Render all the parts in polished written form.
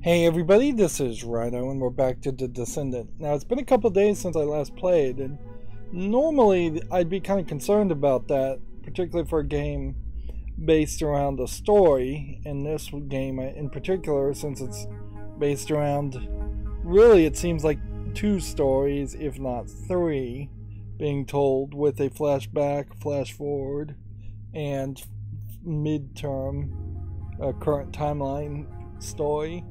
Hey everybody, this is Rydo and we're back to the Descendant. Now it's been a couple days since I last played, and normally I'd be kind of concerned about that, particularly for a game based around a story. In this game in particular, since it's based around, really it seems like two stories, if not three, being told with a flashback, flash forward, and midterm current timeline story.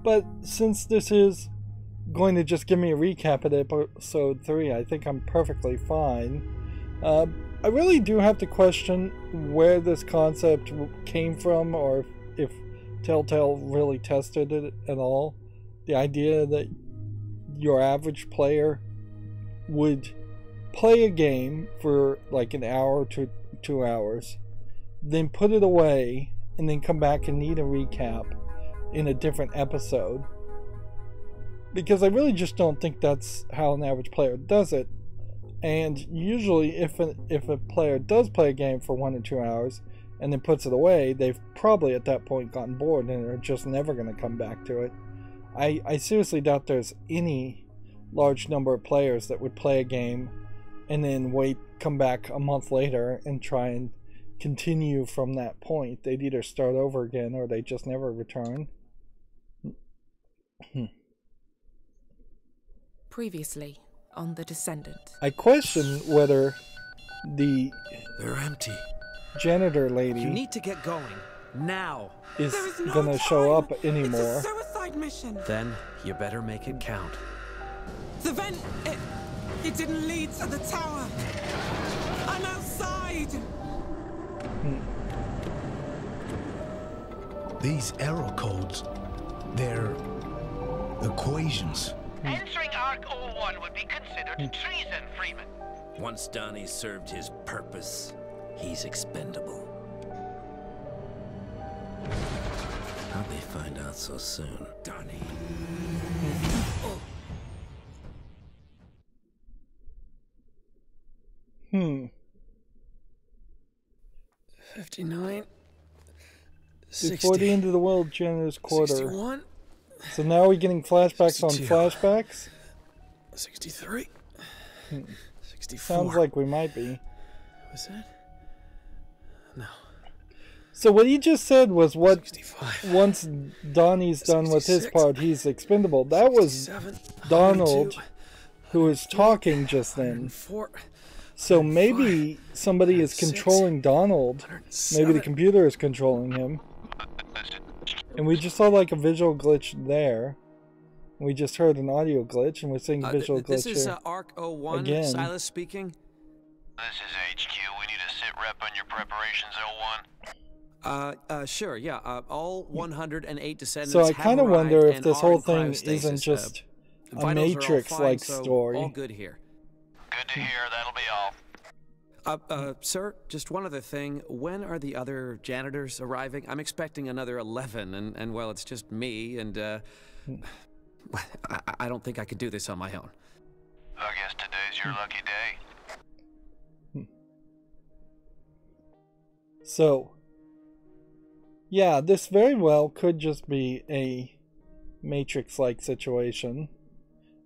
But since this is going to just give me a recap of episode 3, I think I'm perfectly fine. I really do have to question where this concept came from, or if Telltale really tested it at all. The idea that your average player would play a game for like an hour to 2 hours, then put it away, and then come back and need a recap in a different episode, because I really just don't think that's how an average player does it. And usually if a player does play a game for 1 or 2 hours and then puts it away, they've probably at that point gotten bored and are just never going to come back to it. I seriously doubt there's any large number of players that would play a game and then come back a month later and try and continue from that point. They'd either start over again or they just never return. Previously on the Descendant. I question whether they're empty. Janitor lady You need to get going now. is gonna show up anymore. It's a suicide mission. Then you better make it count. The vent, it didn't lead to the tower. I'm outside. These error codes, they're equations. Entering Ark 01 would be considered treason, Freeman. Once Donnie served his purpose, he's expendable. How'd they find out so soon? Donnie. Hmm. 59. Before the end of the world, Janitor's quarter. 61. So now we're getting flashbacks 62. on flashbacks? 63. 64. Sounds like we might be. Was that? No. So what he just said was what 65. once Donnie's done with his 66. part, he's expendable. That was 67, Donald 102, who was talking just then. 104, So maybe somebody is 106, controlling Donald. Maybe the 107. computer is controlling him. And we just saw like a visual glitch there. We just heard an audio glitch, and we're seeing a visual glitch This is here. Ark 01, Again. Silas speaking. This is HQ. We need a sit rep on your preparations, L1. Sure, yeah. All 108 descendants So I have kind of arrived wonder if and this are whole in thing cryostasis. isn't just a Vitals are all Matrix-like fine, so story. all good here. Good to hear. That'll be all. Sir, just one other thing. When are the other janitors arriving? I'm expecting another 11, and well, it's just me, and I don't think I could do this on my own. I guess today's your lucky day. So, yeah, this very well could just be a Matrix-like situation.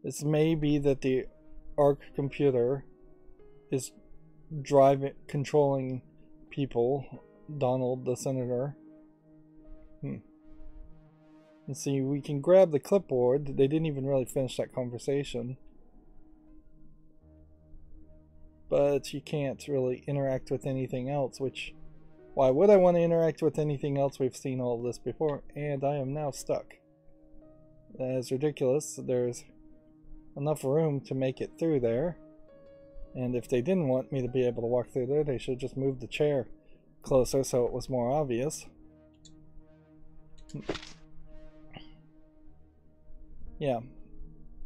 This may be that the Ark computer is controlling people, Donald the senator. Let's see, we can grab the clipboard. They didn't even really finish that conversation. But you can't really interact with anything else, which... Why would I want to interact with anything else? We've seen all of this before, and I am now stuck. That is ridiculous. There's enough room to make it through there. And if they didn't want me to be able to walk through there, they should just move the chair closer so it was more obvious. Yeah.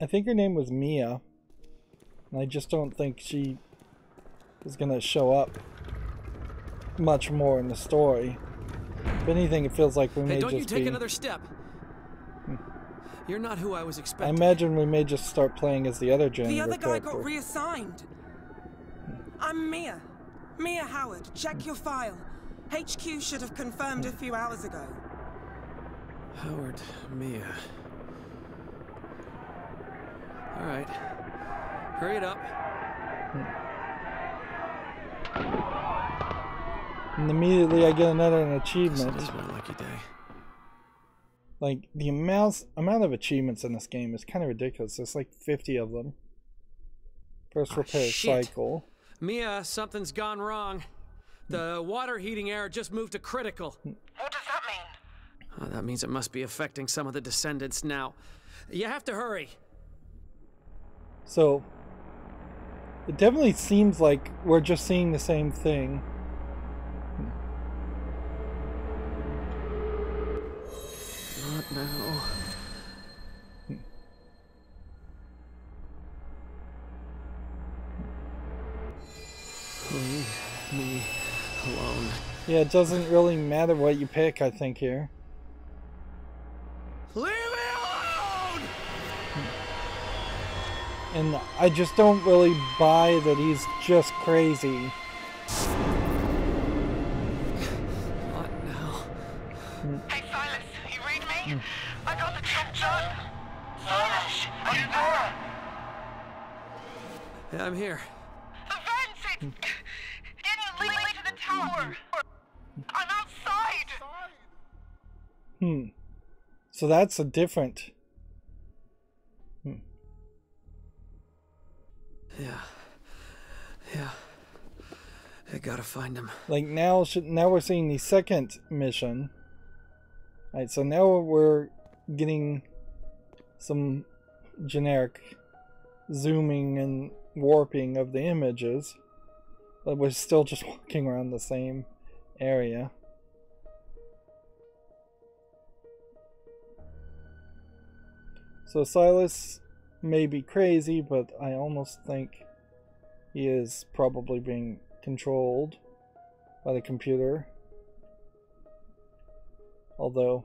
I think her name was Mia. And I just don't think she is going to show up much more in the story. If anything, it feels like we may Hey, don't just you take be... another step. You're not who I was I expecting. imagine we may just start playing as the other janitor The other guy character. got reassigned. I'm Mia. Mia Howard. Check your file. HQ should have confirmed a few hours ago. Howard, Mia. Alright. Hurry it up. And immediately I get another achievement. This is my lucky day. Like, the amount of achievements in this game is kind of ridiculous. There's like 50 of them. First repair cycle. Mia, something's gone wrong. The water heating error just moved to critical. What does that mean? Oh, that means it must be affecting some of the descendants now. You have to hurry. So, it definitely seems like we're just seeing the same thing. Not now. Leave me alone. Yeah, it doesn't really matter what you pick, I think, here. Leave me alone! And I just don't really buy that he's just crazy. What now? Hey, Silas, you read me? I got the job done. Silas, are you there? Yeah, I'm here. The vents, it didn't lead to the tower. I'm outside. So that's a different... Yeah. I gotta find him. Like, now we're seeing the second mission. Alright, so now we're getting some generic zooming and warping of the images. But we're still just walking around the same area. So Silas may be crazy, but I almost think he is probably being controlled by the computer. Although,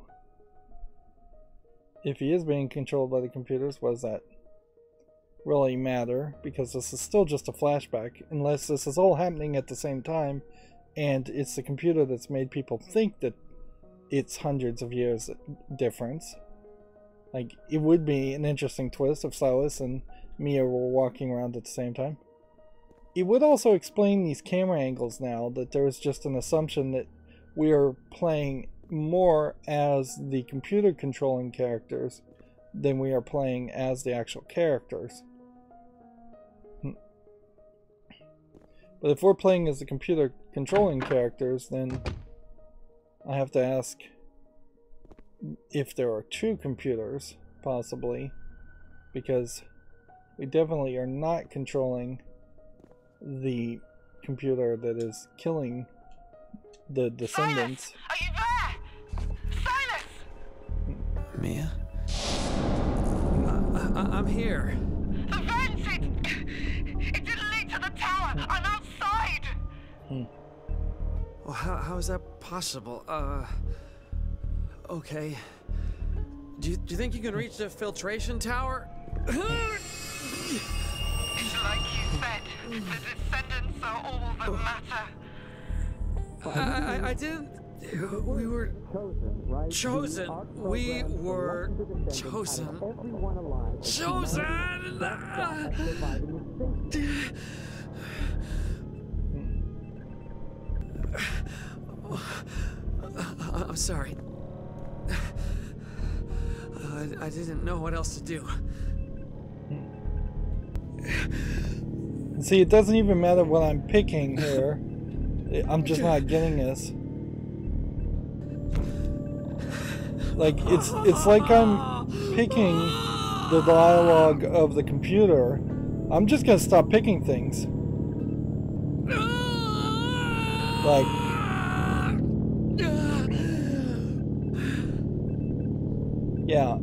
if he is being controlled by the computers, what does that really matter? Because this is still just a flashback, unless this is all happening at the same time, and it's the computer that's made people think that it's hundreds of years difference. Like, it would be an interesting twist if Silas and Mia were walking around at the same time. It would also explain these camera angles now, that there is just an assumption that we are playing more as the computer controlling characters than we are playing as the actual characters. But if we're playing as the computer controlling characters, then I have to ask if there are two computers, possibly, because we definitely are not controlling the computer that is killing the descendants. Silas, are you there? Silas! Mia? I'm here. The vents, it didn't lead to the tower. I'm outside. Well, how is that possible? Okay. Do you think you can reach the filtration tower? It's like you said, the descendants are all that matter. I didn't... We were chosen. We were chosen. Chosen! I'm sorry. I didn't know what else to do. See, it doesn't even matter what I'm picking here. I'm just not getting this. Like, it's like I'm picking the dialogue of the computer. I'm just gonna stop picking things. Like, yeah,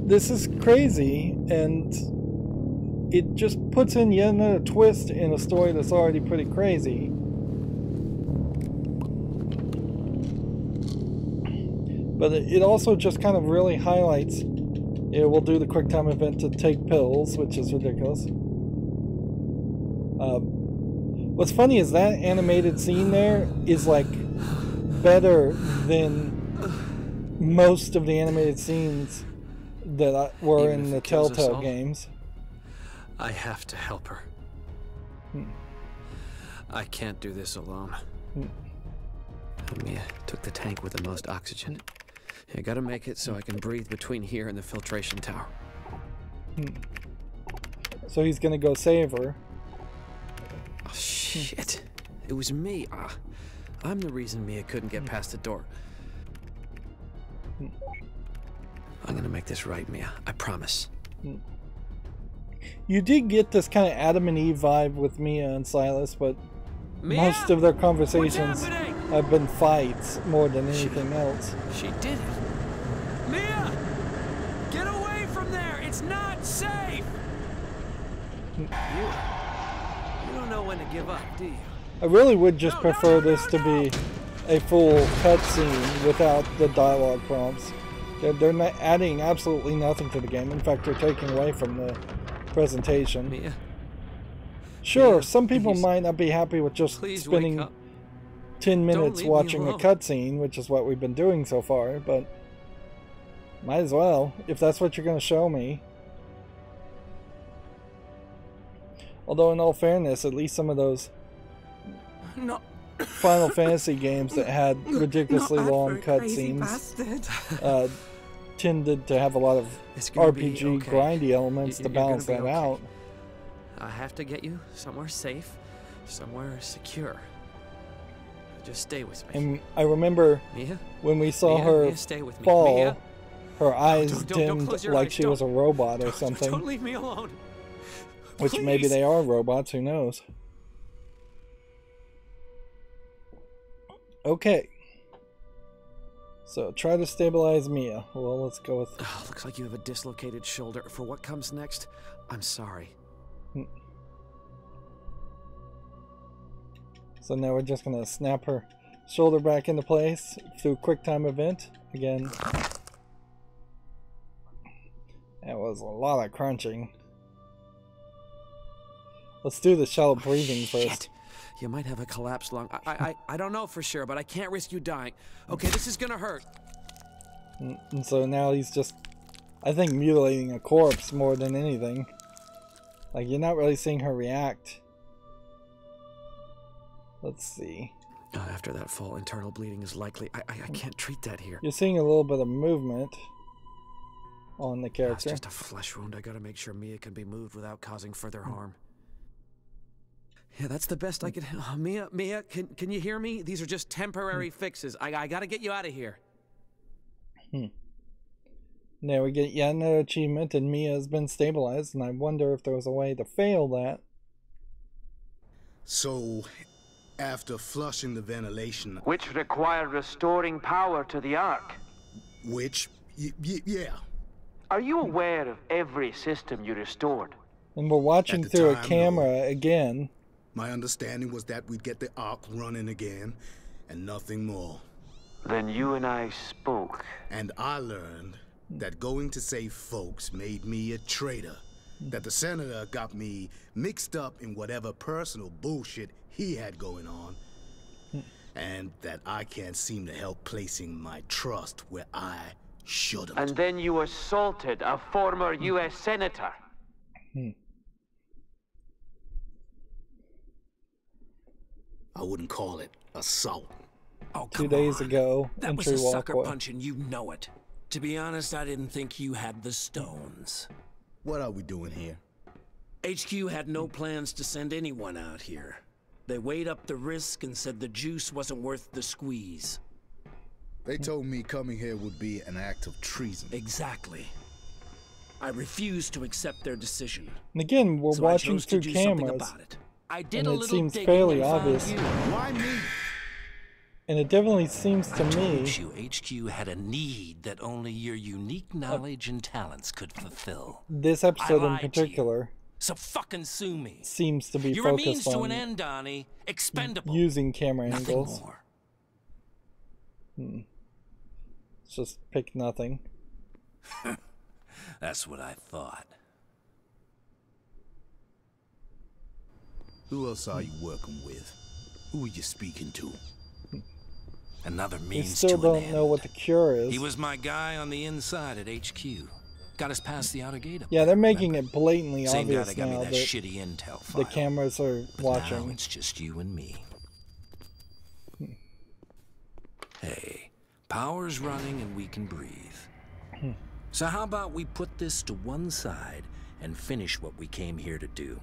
this is crazy, and it just puts in yet another twist in a story that's already pretty crazy. But it also just kind of really highlights, yeah, we'll do the quick time event to take pills, which is ridiculous. What's funny is that animated scene there is like better than most of the animated scenes that were Even in if the it kills us Telltale all, games. I have to help her. I can't do this alone. Mia took the tank with the most oxygen. I gotta make it so I can breathe between here and the filtration tower. So he's gonna go save her. Oh, shit. It was me. I'm the reason Mia couldn't get past the door. I'm gonna make this right, Mia. I promise. You did get this kind of Adam and Eve vibe with Mia and Silas, but Mia? most of their conversations What's happening? have been fights more than anything else. She did it. Mia! Get away from there! It's not safe! You don't know when to give up, do you? I really would just prefer this to be a full cutscene without the dialogue prompts. They're not adding absolutely nothing to the game. In fact, they're taking away from the presentation. Mia? Sure, Mia, some people please. might not be happy with just Please spending wake up. 10 minutes leave me watching a alone. cutscene, which is what we've been doing so far, but might as well, if that's what you're going to show me. Although, in all fairness, at least some of those No. Final Fantasy games that had ridiculously Not that long for a crazy cutscenes bastard. tended to have a lot of It's gonna be RPG okay. grindy elements to You're gonna balance be that okay. out. I have to get you somewhere safe, somewhere secure. Just stay with me. And I remember Mia? when we saw Mia, her Mia, stay with me. fall, Mia? her eyes Don't dimmed close your like eyes. she was a robot or something. Don't leave me alone. Which maybe Please. they are robots, who knows? Okay. So try to stabilize Mia. Well, let's go with... Oh, looks like you have a dislocated shoulder. For what comes next, I'm sorry. So now we're just going to snap her shoulder back into place through QuickTime event. Again, that was a lot of crunching. Let's do the shallow breathing first. Shit. You might have a collapsed lung. I don't know for sure, but I can't risk you dying. Okay, this is gonna hurt. And so now he's just, I think, mutilating a corpse more than anything. Like, you're not really seeing her react. Let's see. After that fall, internal bleeding is likely. I can't treat that here. You're seeing a little bit of movement on the It's character. just a flesh wound. I gotta make sure Mia can be moved without causing further harm. Yeah, that's the best I could. Oh, Mia, can you hear me? These are just temporary fixes. I gotta get you out of here. Now we get yet another achievement, and Mia has been stabilized, and I wonder if there was a way to fail that. So, after flushing the ventilation, Which required restoring power to the Ark. which, yeah. Are you aware of every system you restored? And we're watching At the through a time, camera again. My understanding was that we'd get the Ark running again, and nothing more. Then you and I spoke. And I learned that going to save folks made me a traitor. That the senator got me mixed up in whatever personal bullshit he had going on. And that I can't seem to help placing my trust where I shouldn't. And then you assaulted a former U.S. senator. I wouldn't call it assault. Oh, 2 come days on. ago, That was entry a sucker walkway. punch and you know it. To be honest, I didn't think you had the stones. What are we doing here? HQ had no plans to send anyone out here. They weighed up the risk and said the juice wasn't worth the squeeze. They told me coming here would be an act of treason. Exactly. I refused to accept their decision. And again, we're So I watching chose to through do something cameras, about it. I did and a it little seems digging fairly and found obvious. you. Why me? and it definitely seems to I told me you HQ had a need that only your unique knowledge and talents could fulfill. this episode in lied to you. particular So fucking sue me. seems to be You're a means focused to on an end, Donnie. Expendable. using camera Nothing angles. more. It's just pick nothing. That's what I thought. Who else are you working with? Who are you speaking to? Another We means still to an don't know end. what the cure is. He was my guy on the inside at HQ. Got us past the outer gate. Yeah, they're making it blatantly Same guy obvious that got me now that that shitty intel file. the cameras are But watching. now it's just you and me. Hey, power's running and we can breathe. So how about we put this to one side and finish what we came here to do?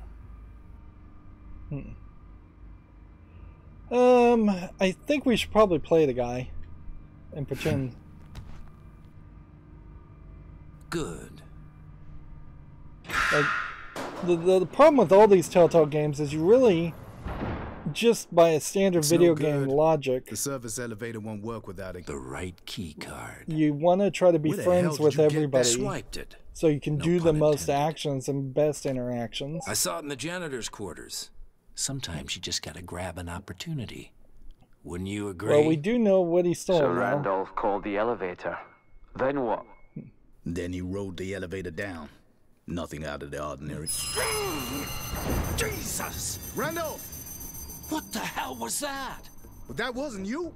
I think we should probably play the guy and pretend. Good. Like, the problem with all these Telltale games is you really, just by a standard It's video no game good. logic, The service elevator won't work without it. The right key card. you want to try to be Where the hell friends did with you get that? everybody Swiped it. so you can No do the pun most intended. actions and best interactions. I saw it in the janitor's quarters. Sometimes you just gotta grab an opportunity. Wouldn't you agree? Well, we do know what he stole So now. Randolph called the elevator. Then what? Then he rode the elevator down. Nothing out of the ordinary. Jesus! Randolph! What the hell was that? But that wasn't you.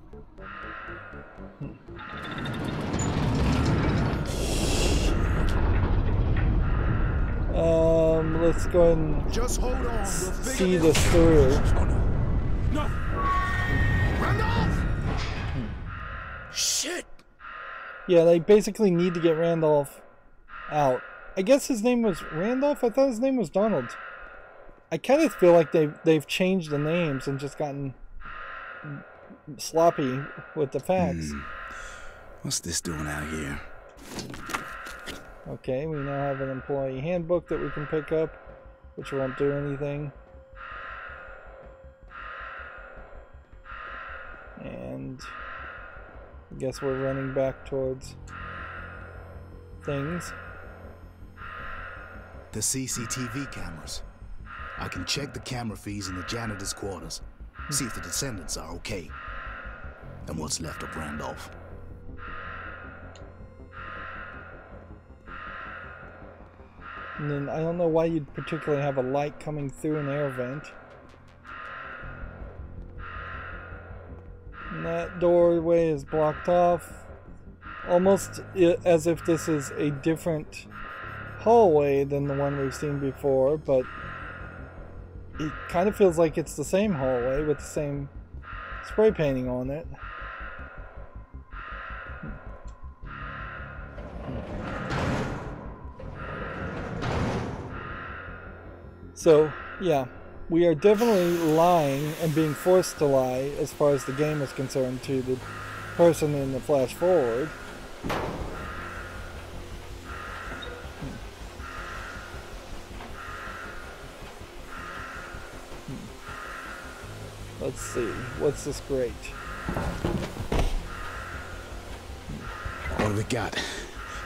Let's go ahead and Just hold on. We'll see figure this through. No! Randolph! Shit! Yeah, they basically need to get Randolph out. I guess his name was Randolph? I thought his name was Donald. I kind of feel like they've changed the names and just gotten sloppy with the facts. What's this doing out here? Okay, we now have an employee handbook that we can pick up, which won't do anything. And I guess we're running back towards things. The CCTV cameras. I can check the camera feeds in the janitor's quarters. See if the descendants are okay. And what's left of Randolph. And then I don't know why you'd particularly have a light coming through an air vent. And that doorway is blocked off. Almost as if this is a different hallway than the one we've seen before, but it kind of feels like it's the same hallway with the same spray painting on it. So, yeah, we are definitely lying and being forced to lie as far as the game is concerned to the person in the flash forward. Let's see, what's this grate? What do we got?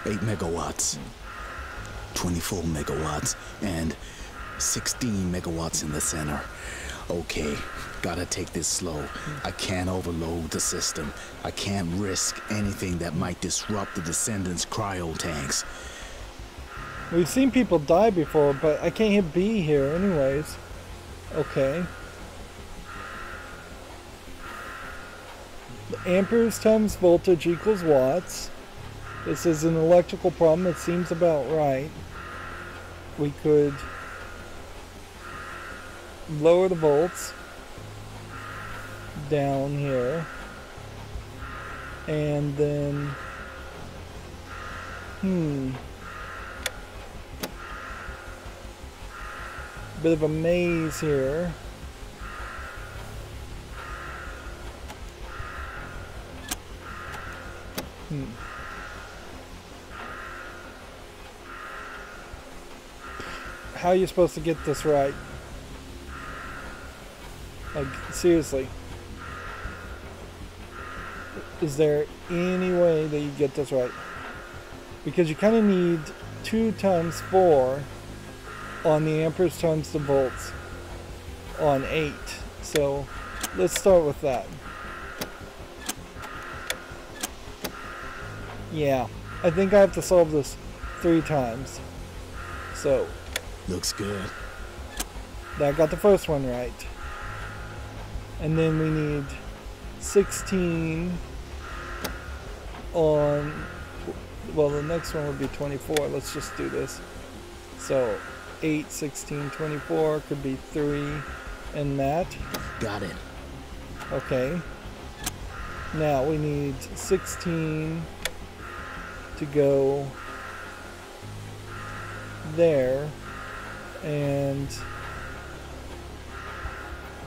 8 megawatts. 24 megawatts. And 16 megawatts in the center. Okay, gotta take this slow. I can't overload the system. I can't risk anything that might disrupt the Descendants' cryo tanks. We've seen people die before, but I can't hit B here anyways. Okay. Amperes times voltage equals watts. This is an electrical problem. It seems about right. We could lower the volts down here. And then... bit of a maze here. How are you supposed to get this right? Like, seriously. Is there any way that you get this right? Because you kind of need 2 times 4 on the amperes times the volts on 8. So let's start with that. Yeah, I think I have to solve this 3 times. So Looks good. that got the first one right. And then we need 16 on, well, the next one would be 24. Let's just do this. So 8, 16, 24 could be 3 and that. Got it. Okay. Now we need 16 to go there, and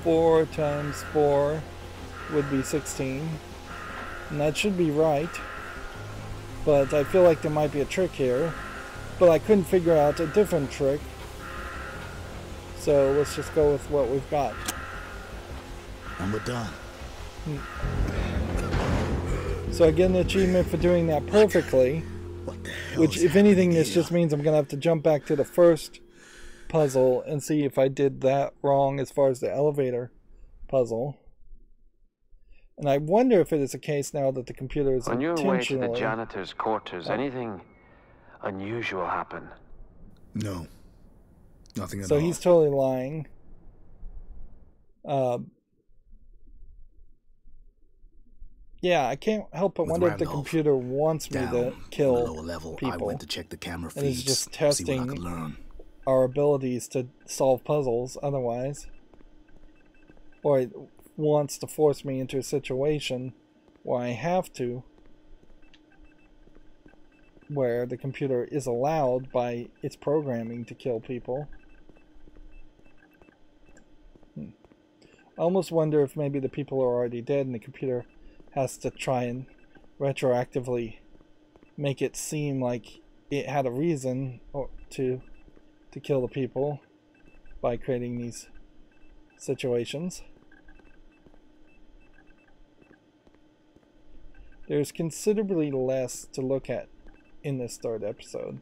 4 times 4 would be 16, and that should be right, but I feel like there might be a trick here, but I couldn't figure out a different trick, so let's just go with what we've got. And we're done. So I get an achievement for doing that perfectly, What the hell which is if anything happening this here? just means I'm gonna have to jump back to the first puzzle and see if I did that wrong as far as the elevator puzzle. And I wonder if it is a case now that the computer is On your way to the intentionally... janitor's quarters, anything unusual happen? No. Nothing at So all. he's totally lying. Yeah, I can't help but With wonder if the Randolph computer wants me Down to on the kill lower level, I people. went to check the camera And feeds, it's just see what I testing could learn. our abilities to solve puzzles otherwise. Or it wants to force me into a situation where I have to, where the computer is allowed by its programming to kill people. I almost wonder if maybe the people are already dead and the computer has to try and retroactively make it seem like it had a reason to kill the people by creating these situations. There's considerably less to look at in this third episode.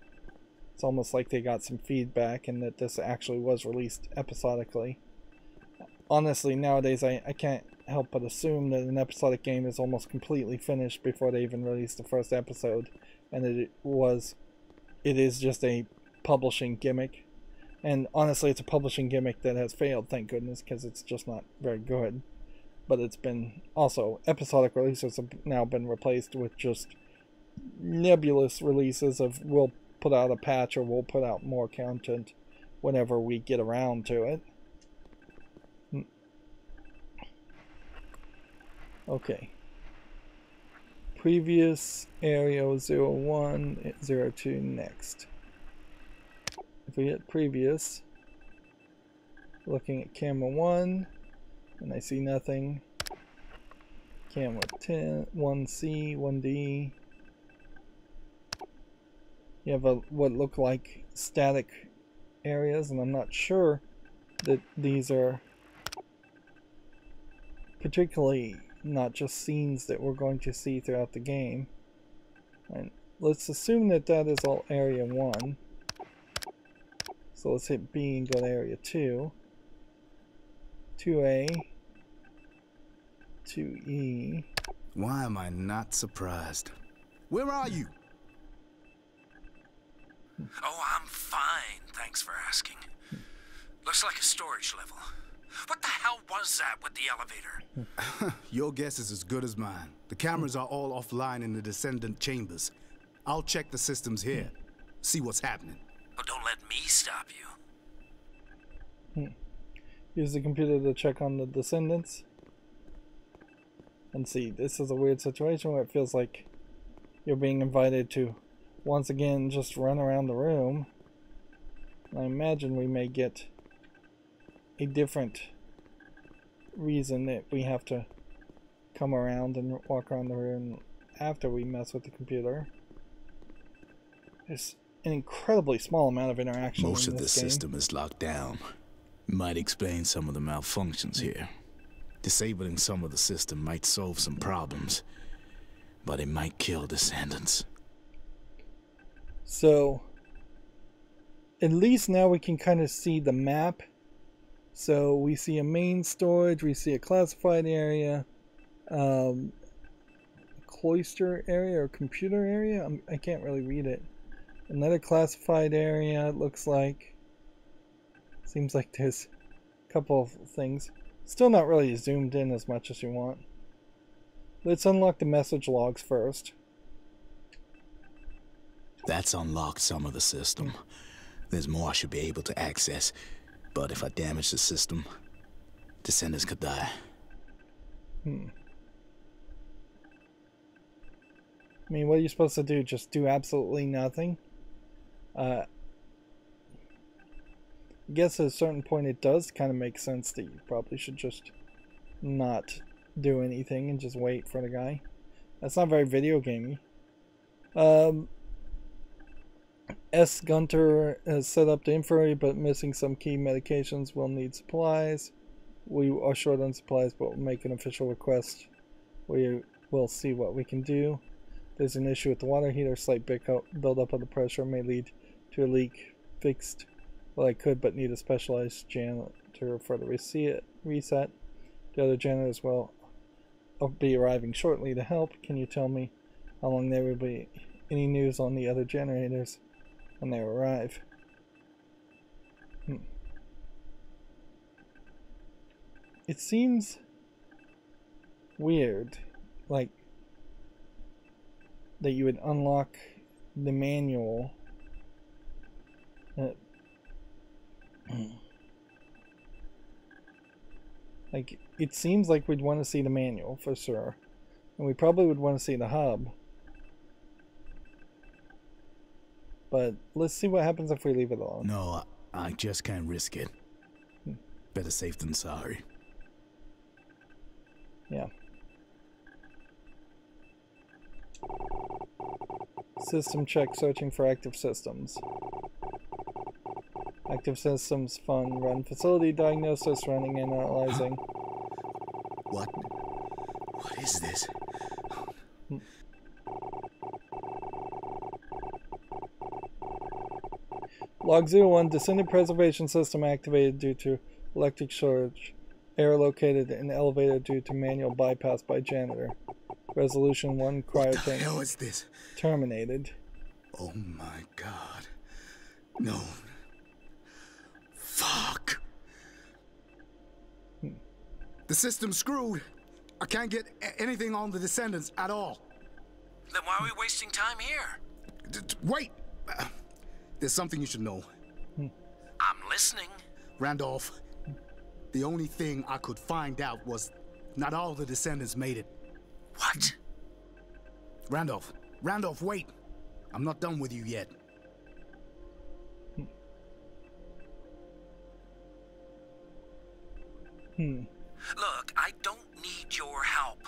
It's almost like they got some feedback and that this actually was released episodically. Honestly, nowadays I can't help but assume that an episodic game is almost completely finished before they even release the first episode, and it is just a publishing gimmick. And honestly, it's a publishing gimmick that has failed, thank goodness, because it's just not very good. But it's been also, episodic releases have now been replaced with just nebulous releases of we'll put out a patch or we'll put out more content whenever we get around to it. Okay. Previous area 01, 02 next. If we hit previous, looking at camera 1, and I see nothing. Camera 10, 1C, 1D. You have what look like static areas, and I'm not sure that these are particularly not just scenes that we're going to see throughout the game. And let's assume that that is all area 1. So let's hit B and go to area 2. 2A. 2E. Why am I not surprised? Where are you? Oh, I'm fine, thanks for asking. Looks like a storage level. What the hell was that with the elevator? Your guess is as good as mine. The cameras are all offline in the Descendant chambers. I'll check the systems here, see what's happening. Well, don't let me stop you. Use the computer to check on the Descendants. And see, this is a weird situation where it feels like you're being invited to once again just run around the room. I imagine we may get a different reason that we have to come around and walk around the room after we mess with the computer. There's an incredibly small amount of interaction Most in of the this game. system is locked down. Might explain some of the malfunctions here. Disabling some of the system might solve some problems, but it might kill Descendants. So, at least now we can kind of see the map. So we see a main storage, we see a classified area, cloister area or computer area. I can't really read it. Another classified area, it looks like. Seems like there's a couple of things. Still not really zoomed in as much as you want. Let's unlock the message logs first. That's unlocked some of the system. There's more I should be able to access. But if I damage the system, descendants could die. I mean, what are you supposed to do? Just do absolutely nothing? I guess at a certain point it does kind of make sense that you probably should just not do anything and just wait for the guy. That's not very video gamey. S. Gunter has set up the infirmary, but missing some key medications. Will need supplies. We are short on supplies, but we'll make an official request. We will see what we can do. There's an issue with the water heater. Slight buildup of the pressure may lead to a leak. Fixed what I could, but need a specialized janitor for the reset. The other janitors will be arriving shortly to help. Can you tell me how long there will be? Any news on the other generators when they arrive? It seems weird, like that you would unlock the manual. Like, it seems like we'd want to see the manual for sure, and we probably would want to see the hub. But let's see what happens if we leave it alone. No, I just can't risk it. Better safe than sorry. Yeah. System check, searching for active systems. Active systems fund, run facility diagnosis, running and analyzing. What is this? Log 01, descendant preservation system activated due to electric shortage. Error located in elevator due to manual bypass by janitor. Resolution 1, What the cryogenically hell is this? terminated. Oh my god. No. Fuck. The system's screwed. I can't get anything on the descendants at all. Then why are we wasting time here? Wait! There's something you should know. I'm listening. Randolph, the only thing I could find out was not all the descendants made it. What? Randolph, wait! I'm not done with you yet. Look, I don't need your help,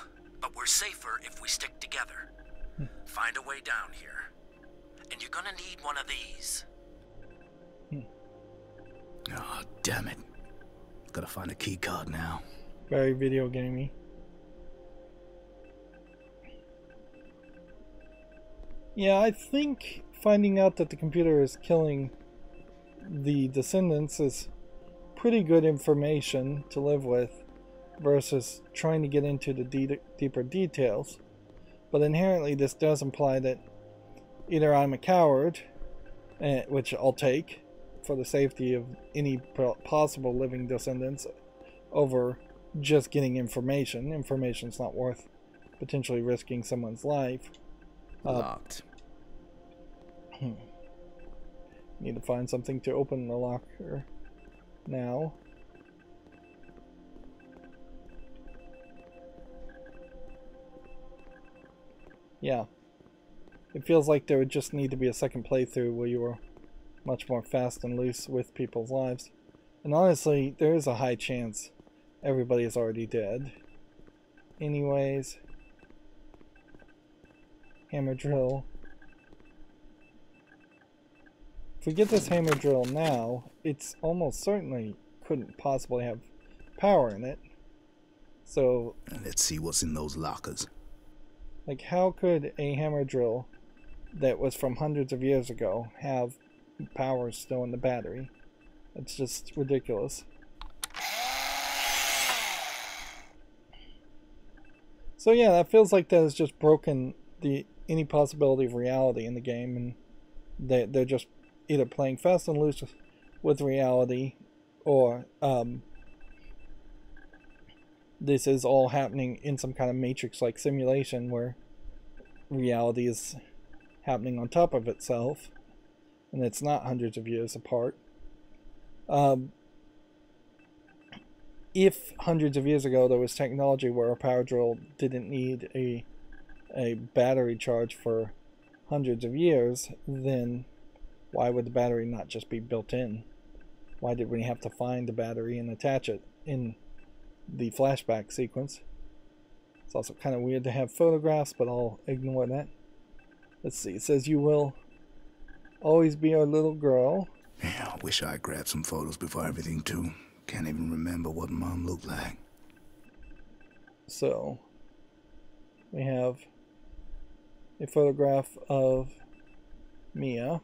but we're safer if we stick together. Find a way down here. And you're gonna need one of these. Oh, damn it. Gotta find a key card now. Very video gamey. Yeah, I think finding out that the computer is killing the descendants is pretty good information to live with versus trying to get into the deeper details. But inherently this does imply that either I'm a coward, which I'll take for the safety of any possible living descendants, over just getting information. Information's not worth potentially risking someone's life. Locked. Need to find something to open the locker now. Yeah. It feels like there would just need to be a second playthrough where you were much more fast and loose with people's lives. And honestly, there is a high chance everybody is already dead. Anyways. Hammer drill. If we get this hammer drill now, it's almost certainly couldn't possibly have power in it. So, Let's see what's in those lockers. like, how could a hammer drill that was from hundreds of years ago have power still in the battery? It's just ridiculous. So yeah, that feels like that has just broken any possibility of reality in the game, and they're just either playing fast and loose this is all happening in some kind of matrix-like simulation where reality is happening on top of itself, and it's not hundreds of years apart. If hundreds of years ago there was technology where a power drill didn't need a battery charge for hundreds of years, then why would the battery not just be built in? Why did we have to find the battery and attach it in the flashback sequence? It's also kind of weird to have photographs, but I'll ignore that. Let's see, it says you will always be our little girl. Yeah, I wish I grabbed some photos before everything too. Can't even remember what Mom looked like. So, we have a photograph of Mia.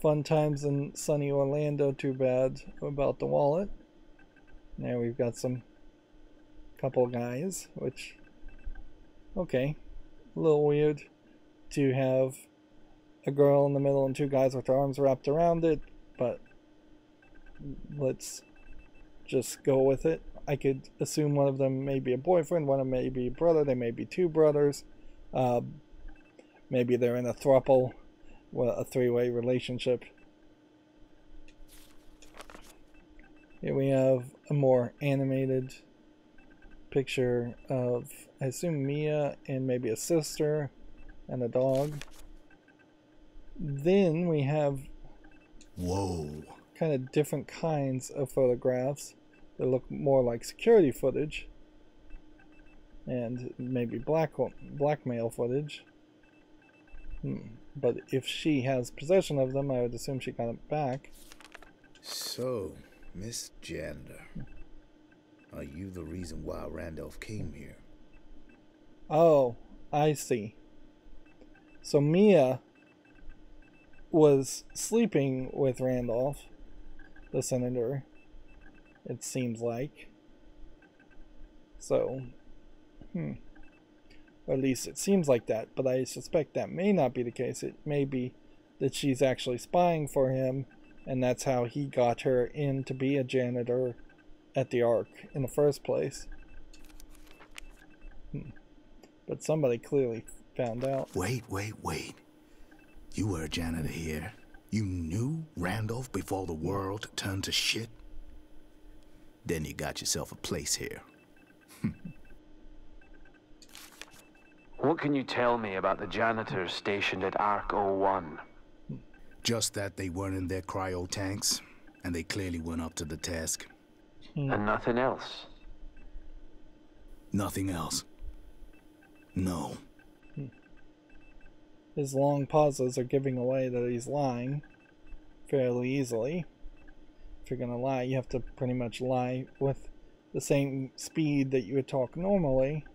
Fun times in sunny Orlando, too bad about the wallet. Now we've got some couple guys, which, okay, a little weird to have a girl in the middle and two guys with their arms wrapped around it, but let's just go with it. I could assume one of them may be a boyfriend, one of them may be a brother, they may be two brothers, maybe they're in a throuple, well, a three-way relationship. Here we have a more animated picture of, I assume, Mia and maybe a sister and a dog. Then we have kind of different kinds of photographs that look more like security footage and maybe blackmail footage. But if she has possession of them, I would assume she got it back. So, Miss Janitor, are you the reason why Randolph came here? Oh, I see. So Mia was sleeping with Randolph, the senator, it seems like. So, or at least it seems like that, but I suspect that may not be the case. It may be that she's actually spying for him, and that's how he got her in to be a janitor at the Ark in the first place. But somebody clearly found out. Wait. You were a janitor here. You knew Randolph before the world turned to shit? Then you got yourself a place here. What can you tell me about the janitors stationed at Ark 01? Just that they weren't in their cryo tanks, and they clearly went up to the task. And nothing else? Nothing else. No. His long pauses are giving away that he's lying fairly easily. If you're gonna lie, you have to pretty much lie with the same speed that you would talk normally.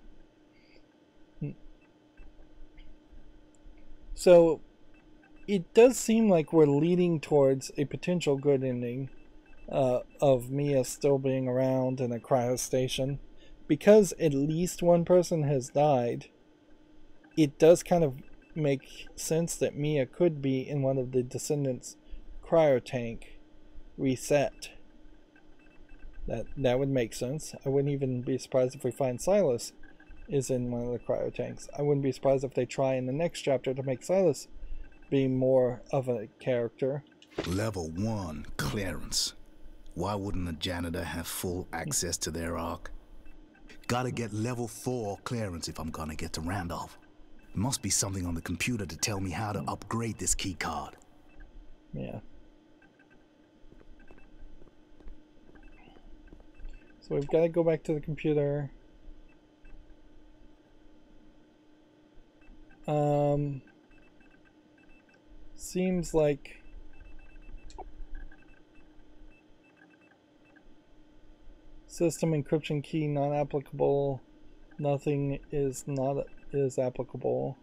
So, it does seem like we're leading towards a potential good ending of Mia still being around in a cryo station. Because at least one person has died, it does kind of make sense that Mia could be in one of the Descendants' cryo tank reset. That would make sense. I wouldn't even be surprised if we find Silas is in one of the cryo tanks. I wouldn't be surprised if they try in the next chapter to make Silas be more of a character. Level 1 clearance. Why wouldn't a janitor have full access to their Ark? Gotta get level 4 clearance if I'm gonna get to Randolph. Must be something on the computer to tell me how to upgrade this key card. Yeah. So we've got to go back to the computer. Seems like system encryption key not applicable. Nothing is applicable.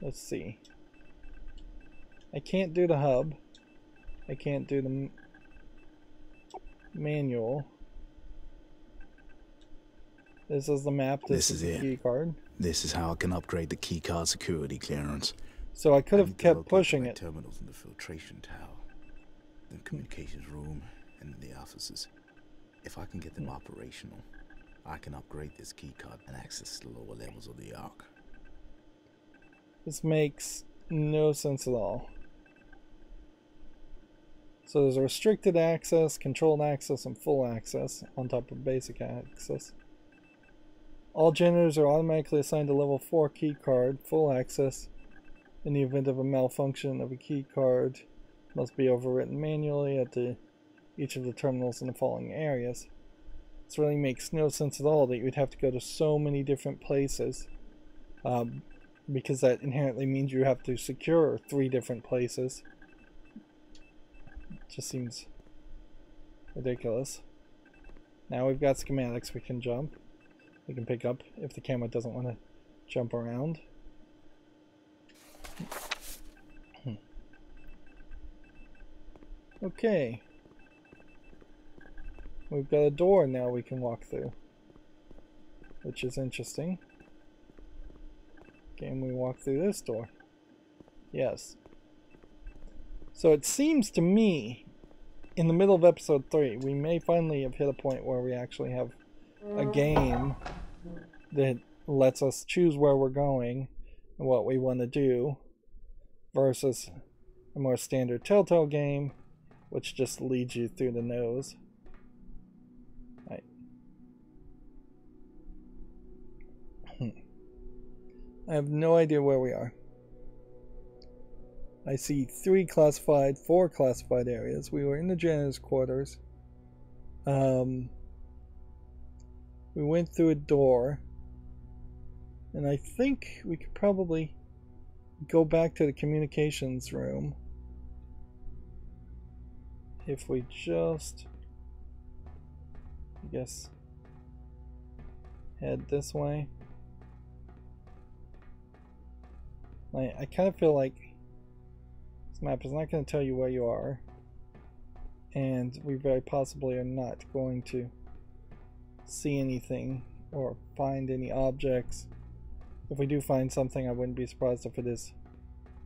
Let's see. I can't do the hub. I can't do the manual. This is the map. This is the key card. This is how I can upgrade the key card security clearance. So I could have kept pushing it. Terminals in the filtration tower. the communications room and the offices. If I can get them operational, I can upgrade this keycard and access the lower levels of the Ark. This makes no sense at all. So there's restricted access, controlled access, and full access on top of basic access. All janitors are automatically assigned a level 4 keycard. Full access in the event of a malfunction of a keycard must be overwritten manually at each of the terminals in the following areas. This really makes no sense at all that you would have to go to so many different places, because that inherently means you have to secure 3 different places. It just seems ridiculous. Now we've got schematics we can jump. We can pick up if the camera doesn't want to jump around. Okay. We've got a door now we can walk through, which is interesting. Can we walk through this door? Yes. So it seems to me, in the middle of episode 3, we may finally have hit a point where we actually have a game that lets us choose where we're going and what we want to do, versus a more standard Telltale game, which just leads you through the nose. Right. I have no idea where we are. I see 4 classified areas. We were in the janitor's quarters. We went through a door. And I think we could probably go back to the communications room. If we just, I guess, head this way. I kind of feel like this map is not going to tell you where you are, and we very possibly are not going to see anything or find any objects. If we do find something, I wouldn't be surprised if it is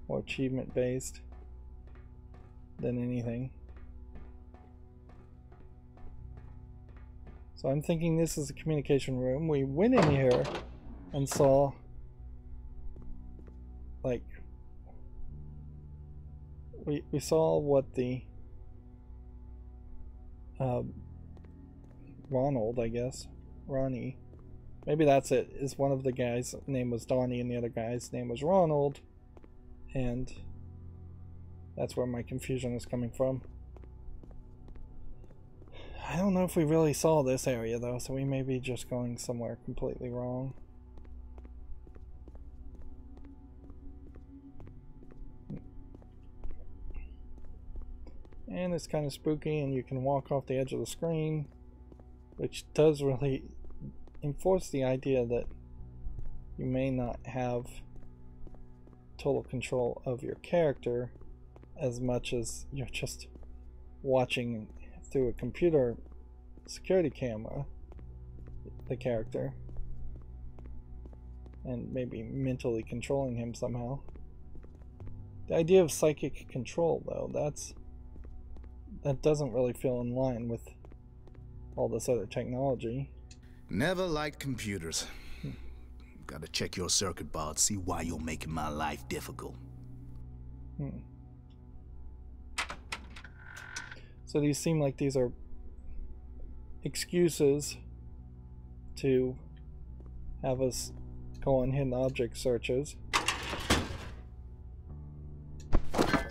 more achievement based than anything. So I'm thinking this is a communication room. We went in here and saw, like, we saw what the Ronald, I guess, Ronnie, maybe that's it, is one of the guys' name was Donnie and the other guy's name was Ronald, and that's where my confusion is coming from. I don't know if we really saw this area though, so we may be just going somewhere completely wrong. And it's kind of spooky, and you can walk off the edge of the screen, which does really enforce the idea that you may not have total control of your character as much as you're just watching through a computer security camera the character and maybe mentally controlling him somehow. The idea of psychic control, though, that doesn't really feel in line with all this other technology. Never liked computers. Gotta check your circuit board, see why you're making my life difficult. So these seem like these are excuses to have us go on hidden object searches.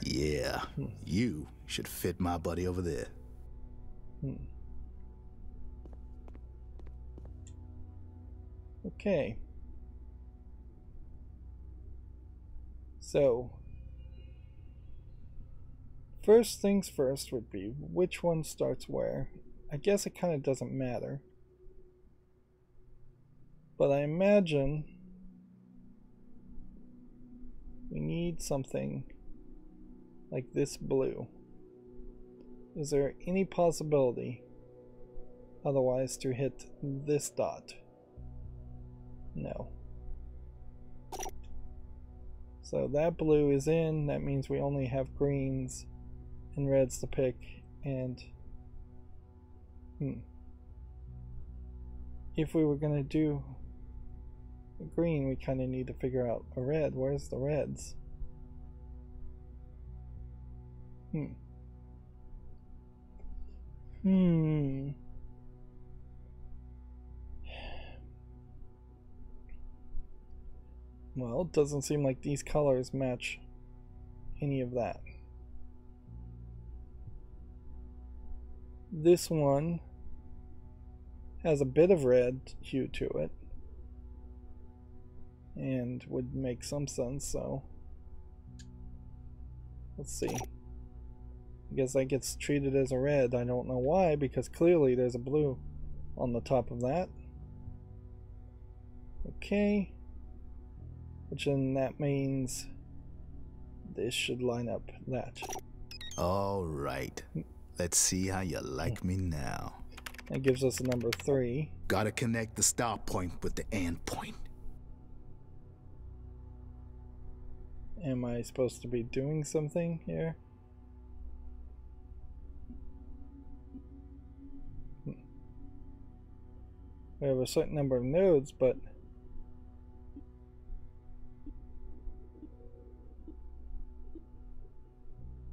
Yeah, you should fit my buddy over there. Okay. So, first things first would be which one starts where. I guess it kind of doesn't matter. But I imagine we need something like this blue. Is there any possibility otherwise to hit this dot? No. So that blue is in. That means we only have greens and reds to pick, and if we were gonna do a green, we kind of need to figure out a red. Where's the reds? Well, it doesn't seem like these colors match any of that. This one has a bit of red hue to it and would make some sense, so let's see. I guess that gets treated as a red. I don't know why, because clearly there's a blue on the top of that. Okay, which then that means this should line up that. All right, let's see how you like me now. That gives us a number 3. Gotta connect the start point with the end point. Am I supposed to be doing something here? We have a certain number of nodes, but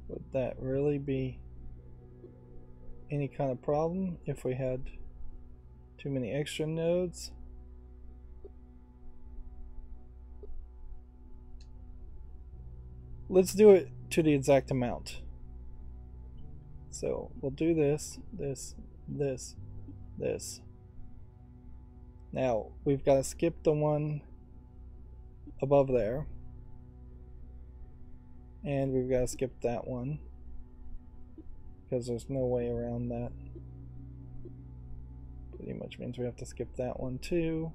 would that really be any kind of problem if we had too many extra nodes? Let's do it to the exact amount. So we'll do this, this, this, this. Now we've got to skip the one above there, and we've got to skip that one because there's no way around that. Pretty much means we have to skip that one too.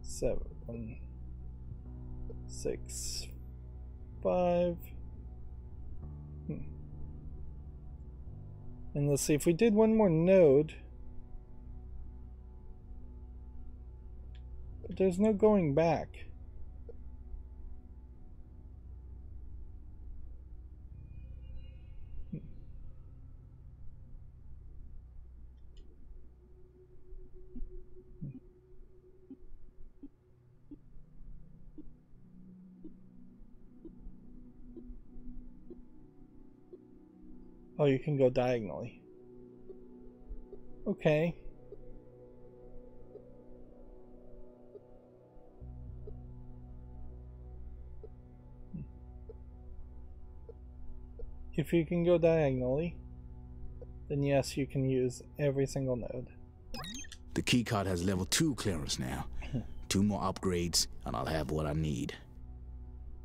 7, 6, 5. And let's see, if we did one more node, but there's no going back. Oh, you can go diagonally. Okay. If you can go diagonally, then yes, you can use every single node. The keycard has level 2 clearance now. 2 more upgrades, and I'll have what I need.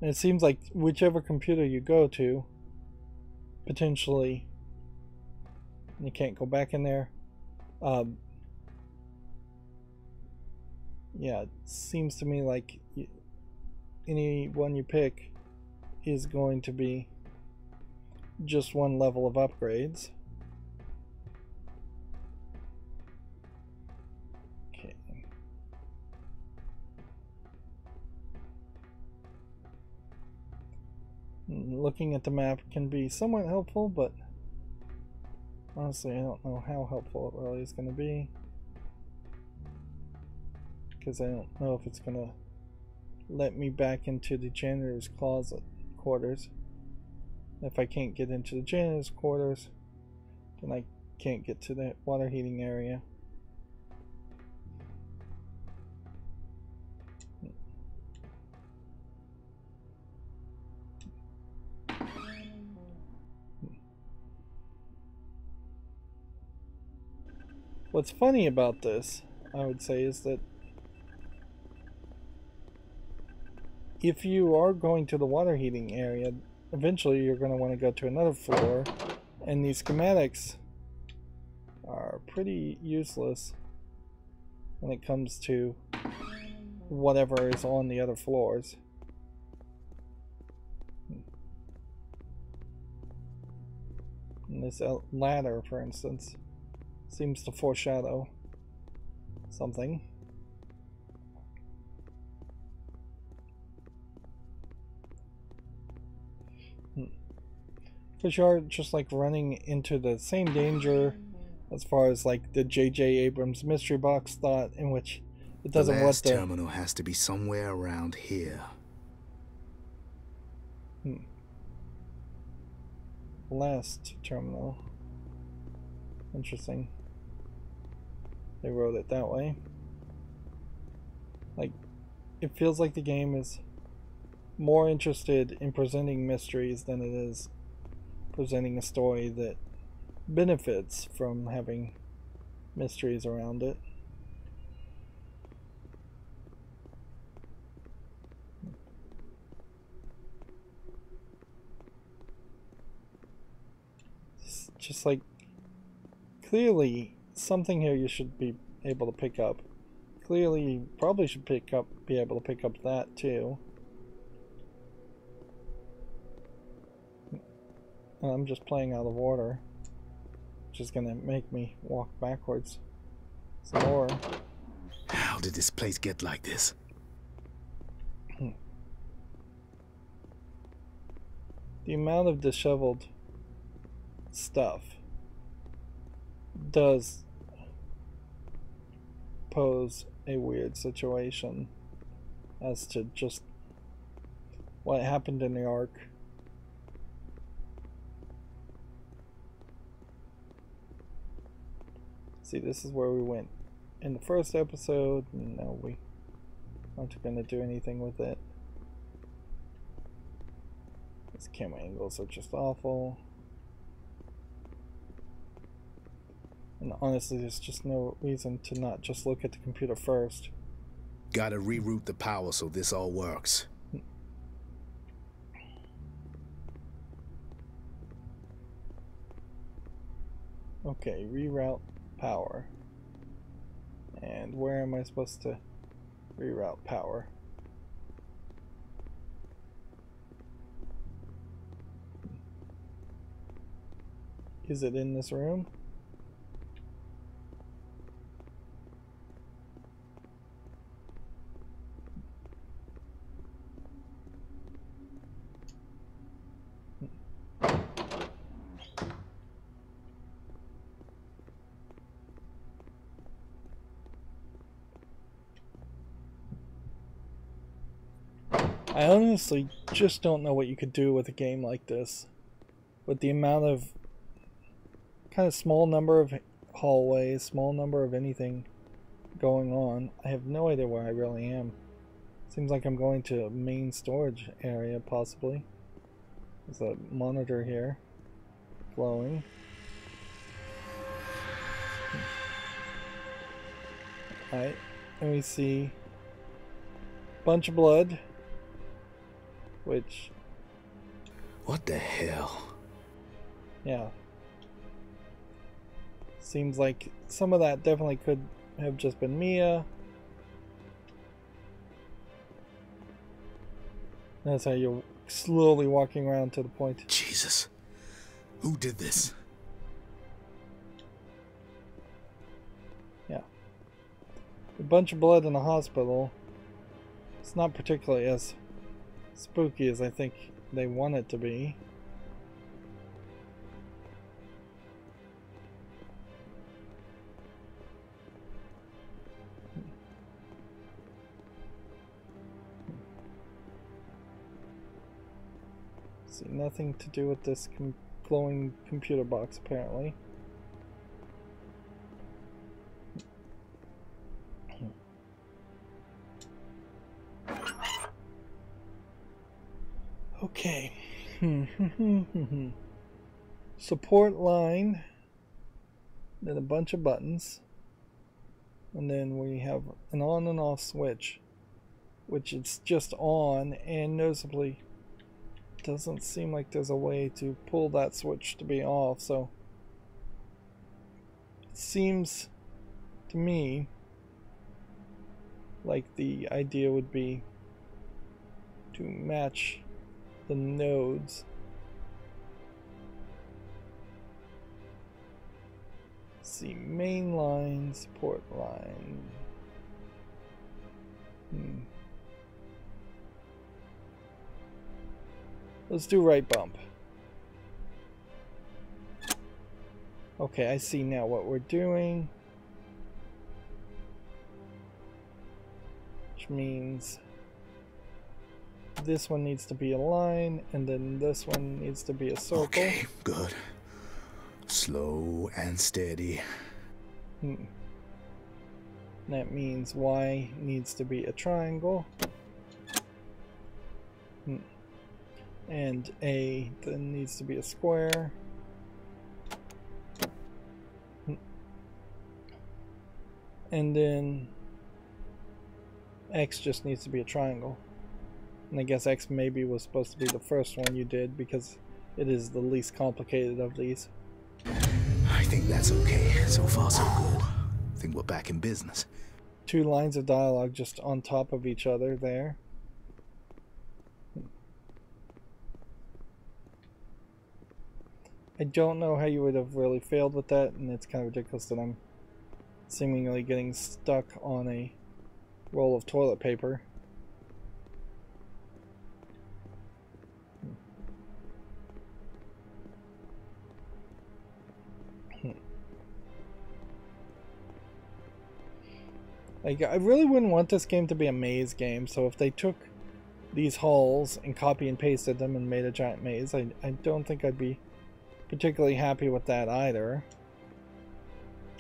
And it seems like whichever computer you go to, potentially, you can't go back in there. Yeah, it seems to me like any one you pick is going to be just one level of upgrades. Okay. Looking at the map can be somewhat helpful, but honestly I don't know how helpful it really is going to be, because I don't know if it's going to let me back into the janitor's closet quarters. If I can't get into the janitor's quarters, then I can't get to the water heating area. What's funny about this, I would say, is that if you are going to the water heating area, eventually you're going to want to go to another floor, and these schematics are pretty useless when it comes to whatever is on the other floors. And this ladder, for instance, seems to foreshadow something. Because you are just like running into the same danger as far as like the J.J. Abrams mystery box thought, in which it doesn't the want last the terminal has to be somewhere around here. Last terminal. Interesting. They wrote it that way. Like, it feels like the game is more interested in presenting mysteries than it is presenting a story that benefits from having mysteries around it. It's just like, clearly something here you should be able to pick up. Clearly you probably should be able to pick up that too. And I'm just playing out of order, which is gonna make me walk backwards some more. How did this place get like this? The amount of disheveled stuff does pose a weird situation as to just what happened in the Ark. See, this is where we went in the first episode. No, we aren't going to do anything with it. These camera angles are just awful. And honestly, there's just no reason to not just look at the computer first. Gotta reroute the power so this all works. Okay, reroute power. And where am I supposed to reroute power? Is it in this room? I honestly just don't know what you could do with a game like this. With the amount of kind of small number of hallways, small number of anything going on, I have no idea where I really am. Seems like I'm going to a main storage area, possibly. There's a monitor here, glowing. Alright, and we see a bunch of blood. Which... What the hell? Yeah. Seems like some of that definitely could have just been Mia. That's how you're slowly walking around to the point. Jesus. Who did this? Yeah. A bunch of blood in the hospital. It's not particularly as spooky as I think they want it to be. See, nothing to do with this glowing computer box, apparently. Okay. Support line. Then a bunch of buttons. And then we have an on and off switch, which it's just on, and noticeably doesn't seem like there's a way to pull that switch to be off, so it seems to me like the idea would be to match the nodes. Let's see, main line, support line. Let's do right bump. Okay, I see now what we're doing. Which means this one needs to be a line, and then this one needs to be a circle. Okay, good. Slow and steady. That means Y needs to be a triangle. And A then needs to be a square. And then X just needs to be a triangle. And I guess X maybe was supposed to be the first one you did because it is the least complicated of these. I think that's okay. So far, so good. I think we're back in business. 2 lines of dialogue just on top of each other there. I don't know how you would have really failed with that, and it's kind of ridiculous that I'm seemingly getting stuck on a roll of toilet paper. Like, I really wouldn't want this game to be a maze game, so if they took these halls and copy and pasted them and made a giant maze, I don't think I'd be particularly happy with that either.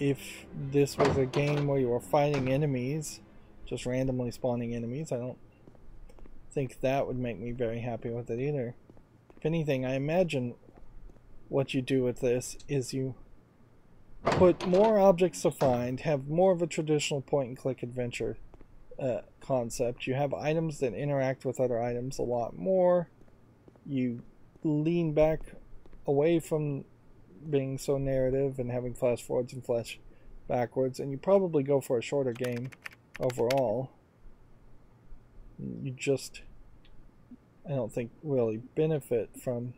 If this was a game where you were fighting enemies, just randomly spawning enemies, I don't think that would make me very happy with it either. If anything, I imagine what you do with this is you put more objects to find, have more of a traditional point-and-click adventure concept. You have items that interact with other items a lot more. You lean back away from being so narrative and having flash forwards and flash backwards, and you probably go for a shorter game overall. You just, I don't think, really benefit from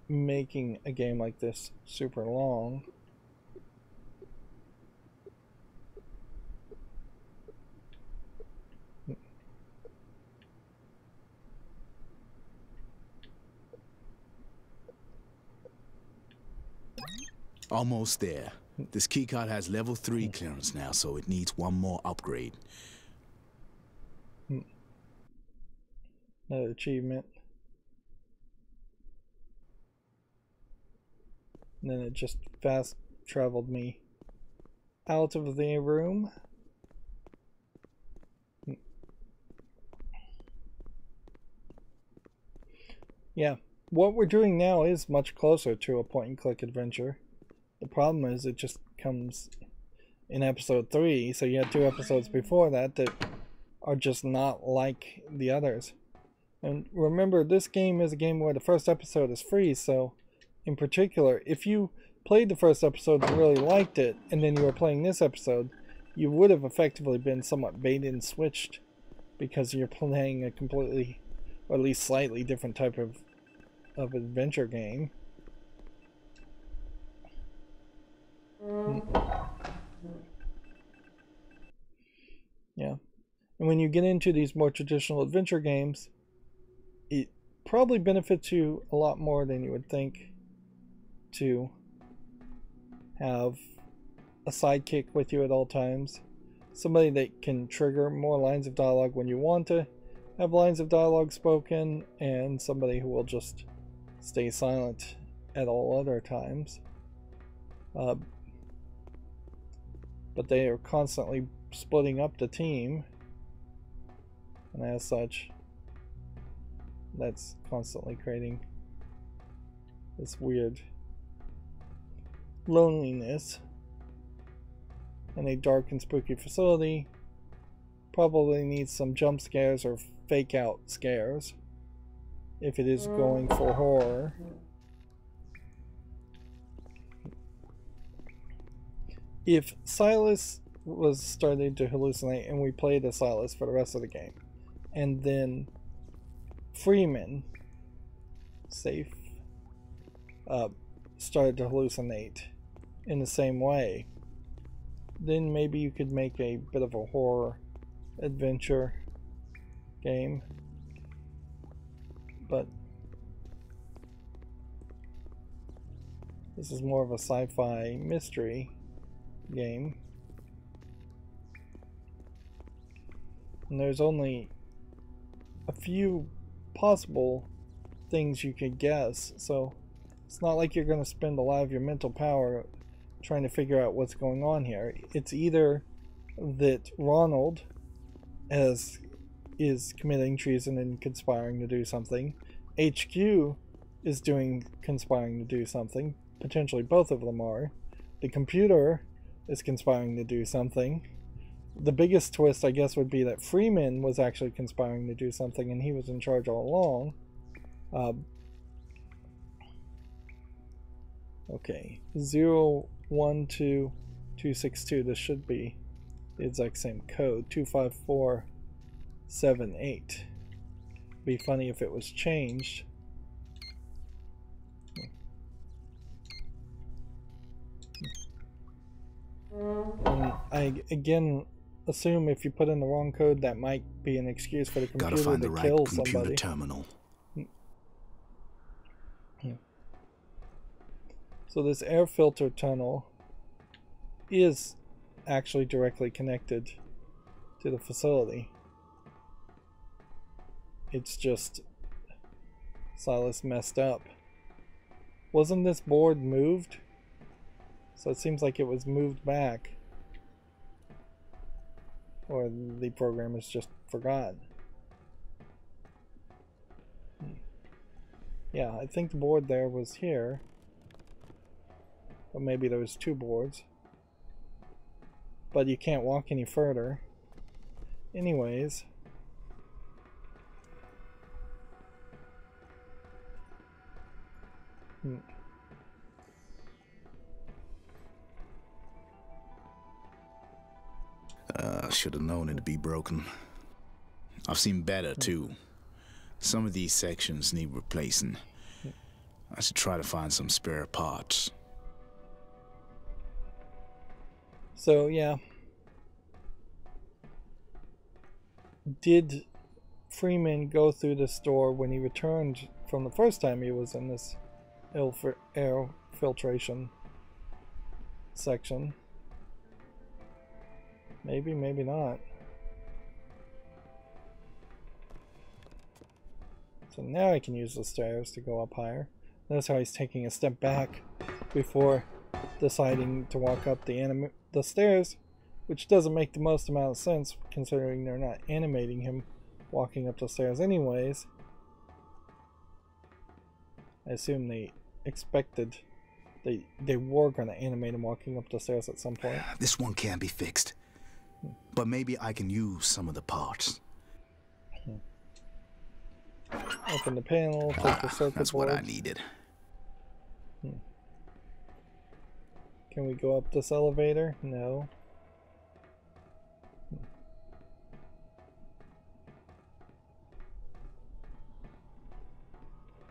making a game like this super long. Almost there. This keycard has level 3 clearance now, so it needs one more upgrade. Another achievement. And then it just fast traveled me out of the room. Yeah, what we're doing now is much closer to a point-and-click adventure. The problem is it just comes in episode 3, so you had 2 episodes before that that are just not like the others. And remember, this game is a game where the first episode is free, so in particular, if you played the first episode and really liked it, and then you were playing this episode, you would have effectively been somewhat bait and switched because you're playing a completely, or at least slightly different type of adventure game. Yeah. And when you get into these more traditional adventure games, it probably benefits you a lot more than you would think to have a sidekick with you at all times. Somebody that can trigger more lines of dialogue when you want to have lines of dialogue spoken, and somebody who will just stay silent at all other times. But they are constantly splitting up the team, and as such, that's constantly creating this weird loneliness. And a dark and spooky facility probably needs some jump scares or fake out scares if it is going for horror. If Silas was starting to hallucinate and we played as Silas for the rest of the game, and then Freeman started to hallucinate in the same way, then maybe you could make a bit of a horror adventure game. But This is more of a sci-fi mystery game. And there's only a few possible things you could guess, so it's not like you're going to spend a lot of your mental power trying to figure out what's going on here. It's either that Ronald is committing treason and conspiring to do something, HQ is conspiring to do something, potentially both of them are, the computer is conspiring to do something. The biggest twist, I guess, would be that Freeman was actually conspiring to do something and he was in charge all along. Okay, 012262, this should be the exact same code, 25478. Be funny if it was changed. And I again assume if you put in the wrong code, that might be an excuse for the computer to kill somebody. Terminal. So this air filter tunnel is actually directly connected to the facility. It's just Silas messed up. Wasn't this board moved? So it seems like it was moved back. Or the programmers just forgot. Yeah, I think the board there was here. But maybe there was two boards. But you can't walk any further. Anyways. Should have known it'd be broken. I've seen better too. Some of these sections need replacing. I should try to find some spare parts. So yeah. Did Freeman go through this door when he returned from the first time he was in this air filtration section? Maybe, maybe not. So now I can use the stairs to go up higher. Notice how he's taking a step back before deciding to walk up the stairs, which doesn't make the most amount of sense considering they're not animating him walking up the stairs anyways. I assume they expected they were going to animate him walking up the stairs at some point. This one can't be fixed. But maybe I can use some of the parts. Open the panel, take the circuit That's board. what I needed. Can we go up this elevator? No.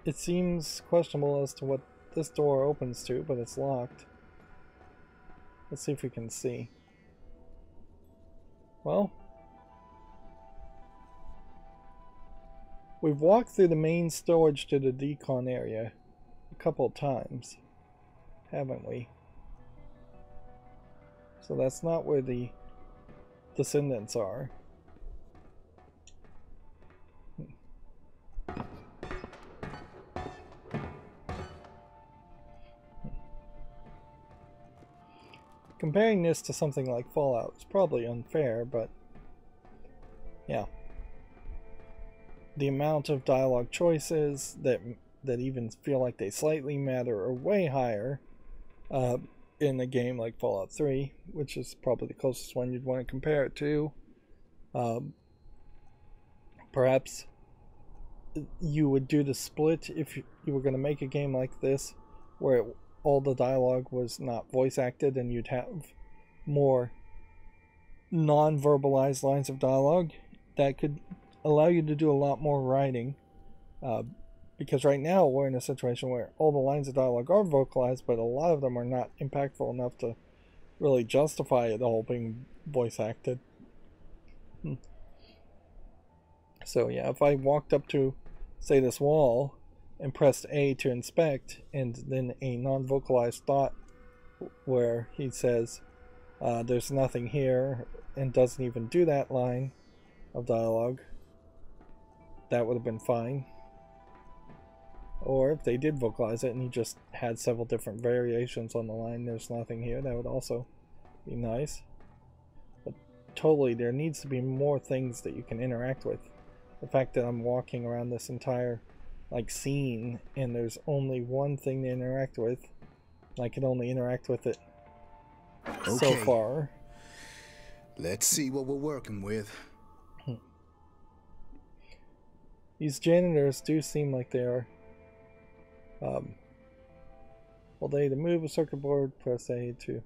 It seems questionable as to what this door opens to, but it's locked. Let's see if we can see. Well, we've walked through the main storage to the decon area a couple of times, haven't we? So that's not where the descendants are. Comparing this to something like Fallout is probably unfair, but yeah. The amount of dialogue choices that even feel like they slightly matter are way higher in a game like Fallout 3, which is probably the closest one you'd want to compare it to. Perhaps you would do the split if you were going to make a game like this, where all the dialogue was not voice acted and you'd have more non-verbalized lines of dialogue that could allow you to do a lot more writing, because right now we're in a situation where all the lines of dialogue are vocalized, but a lot of them are not impactful enough to really justify it all being voice acted. So yeah, if I walked up to, say, this wall and pressed A to inspect, and then a non-vocalized thought where he says, there's nothing here, and doesn't even do that line of dialogue, that would have been fine. Or if they did vocalize it and he just had several different variations on the line, there's nothing here, that would also be nice. But totally, there needs to be more things that you can interact with. The fact that I'm walking around this entire scene and there's only one thing to interact with, and I can only interact with it so far. Let's see what we're working with. These janitors do seem like they are hold A to move a circuit board, press A to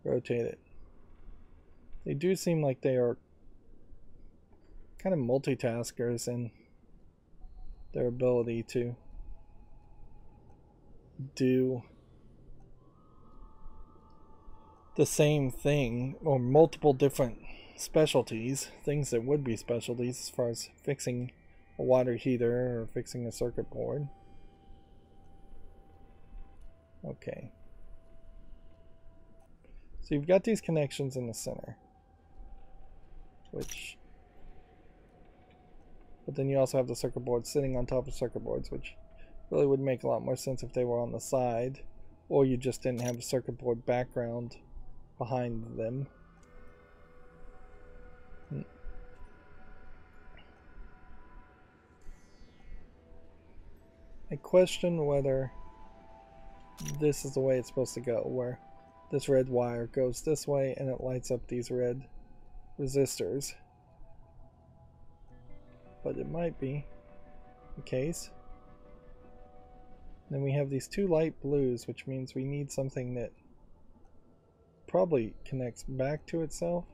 rotate it. They do seem like they are kind of multitaskers in their ability to do the same thing, or multiple different specialties, things that would be specialties as far as fixing a water heater or fixing a circuit board. Okay. So you've got these connections in the center, but then you also have the circuit board sitting on top of circuit boards, which really would make a lot more sense if they were on the side, or you just didn't have a circuit board background behind them. I question whether this is the way it's supposed to go, where this red wire goes this way and it lights up these red resistors. But it might be the case. Then we have these two light blues, which means we need something that probably connects back to itself.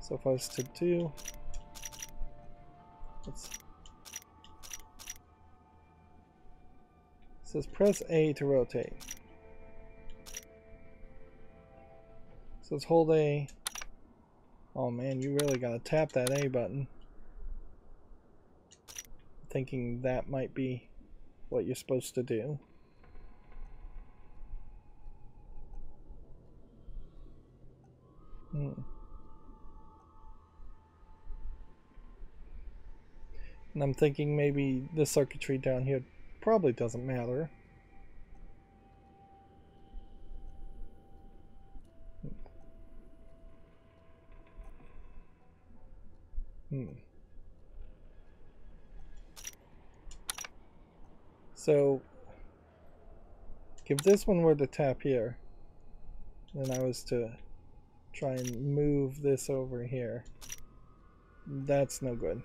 So if I was to do, it says press A to rotate. It says hold A. Oh man, you really gotta tap that A button. Thinking that might be what you're supposed to do. And I'm thinking maybe the circuitry down here probably doesn't matter. So if this one were to tap here, then I was to try and move this over here. That's no good.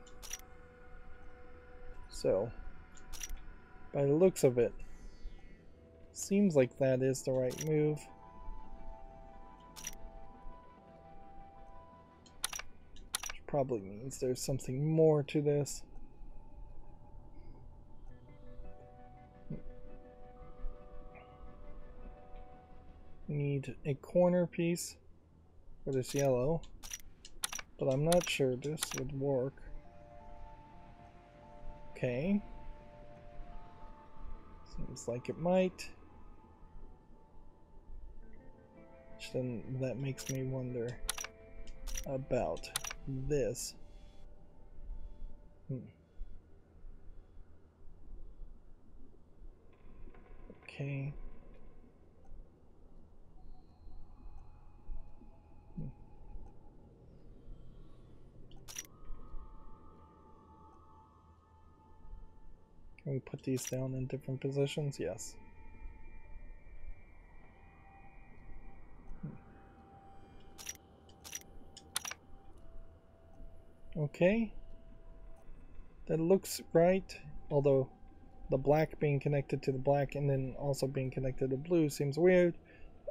So by the looks of it, seems like that is the right move. Which probably means there's something more to this. Need a corner piece for this yellow, but I'm not sure this would work. Okay. Seems like it might. Which then that makes me wonder about this. Okay. Can we put these down in different positions? Yes. Okay. That looks right, although the black being connected to the black and then also being connected to blue seems weird.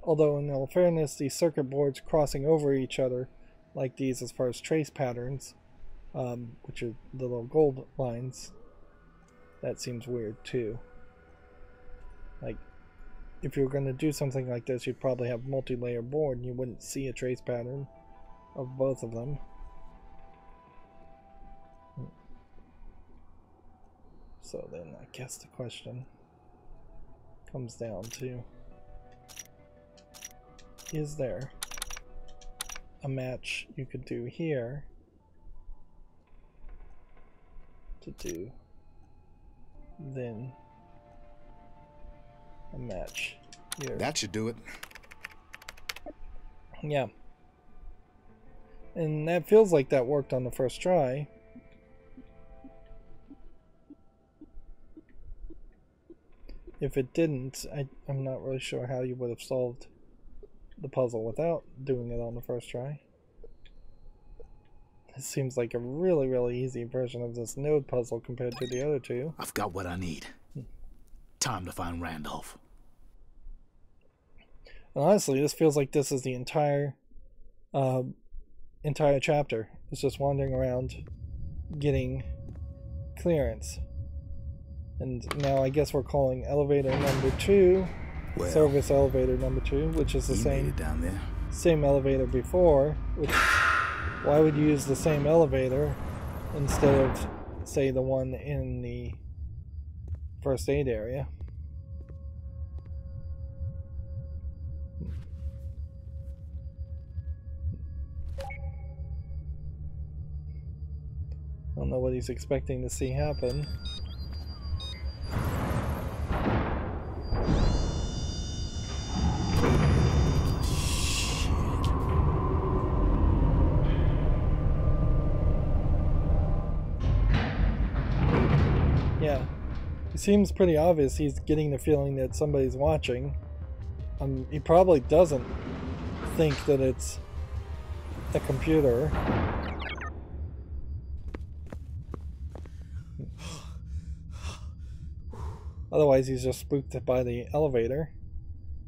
Although in all fairness, these circuit boards crossing over each other like these as far as trace patterns, which are the little gold lines, that seems weird too. Like, if you were going to do something like this, you'd probably have multi-layer board and you wouldn't see a trace pattern of both of them. So then I guess the question comes down to, is there a match you could do here to do then a match here? That should do it. Yeah. And that feels like that worked on the first try. If it didn't, I'm not really sure how you would have solved the puzzle without doing it on the first try. It seems like a really, really easy version of this node puzzle compared to the other two. I've got what I need. Time to find Randolph. And honestly, this feels like this is the entire chapter. It's just wandering around getting clearance. And now I guess we're calling elevator number 2 service elevator number 2, which is the same elevator before. Which, why would you use the same elevator instead of, say, the one in the first aid area? I don't know what he's expecting to see happen. Yeah, it seems pretty obvious he's getting the feeling that somebody's watching. He probably doesn't think that it's a computer. Otherwise, he's just spooked by the elevator,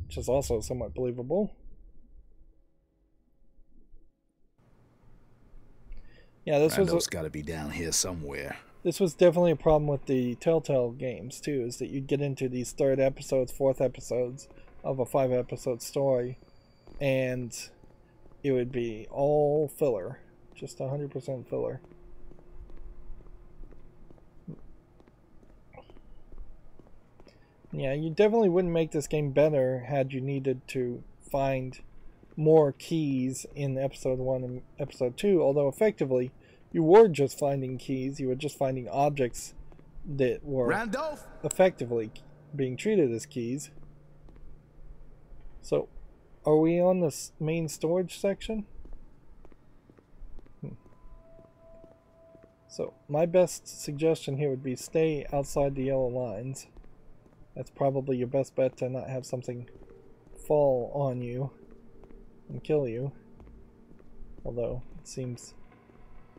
which is also somewhat believable. Yeah, this Randall's got to be down here somewhere. This was definitely a problem with the Telltale games too, is that you'd get into these 3rd episodes, 4th episodes of a 5-episode story, and it would be all filler, just 100% filler. Yeah, you definitely wouldn't make this game better had you needed to find more keys in episode 1 and episode 2, although effectively you were just finding keys. You were just finding objects that were effectively being treated as keys. So, are we on the main storage section? So, my best suggestion here would be stay outside the yellow lines. That's probably your best bet to not have something fall on you and kill you. Although, it seems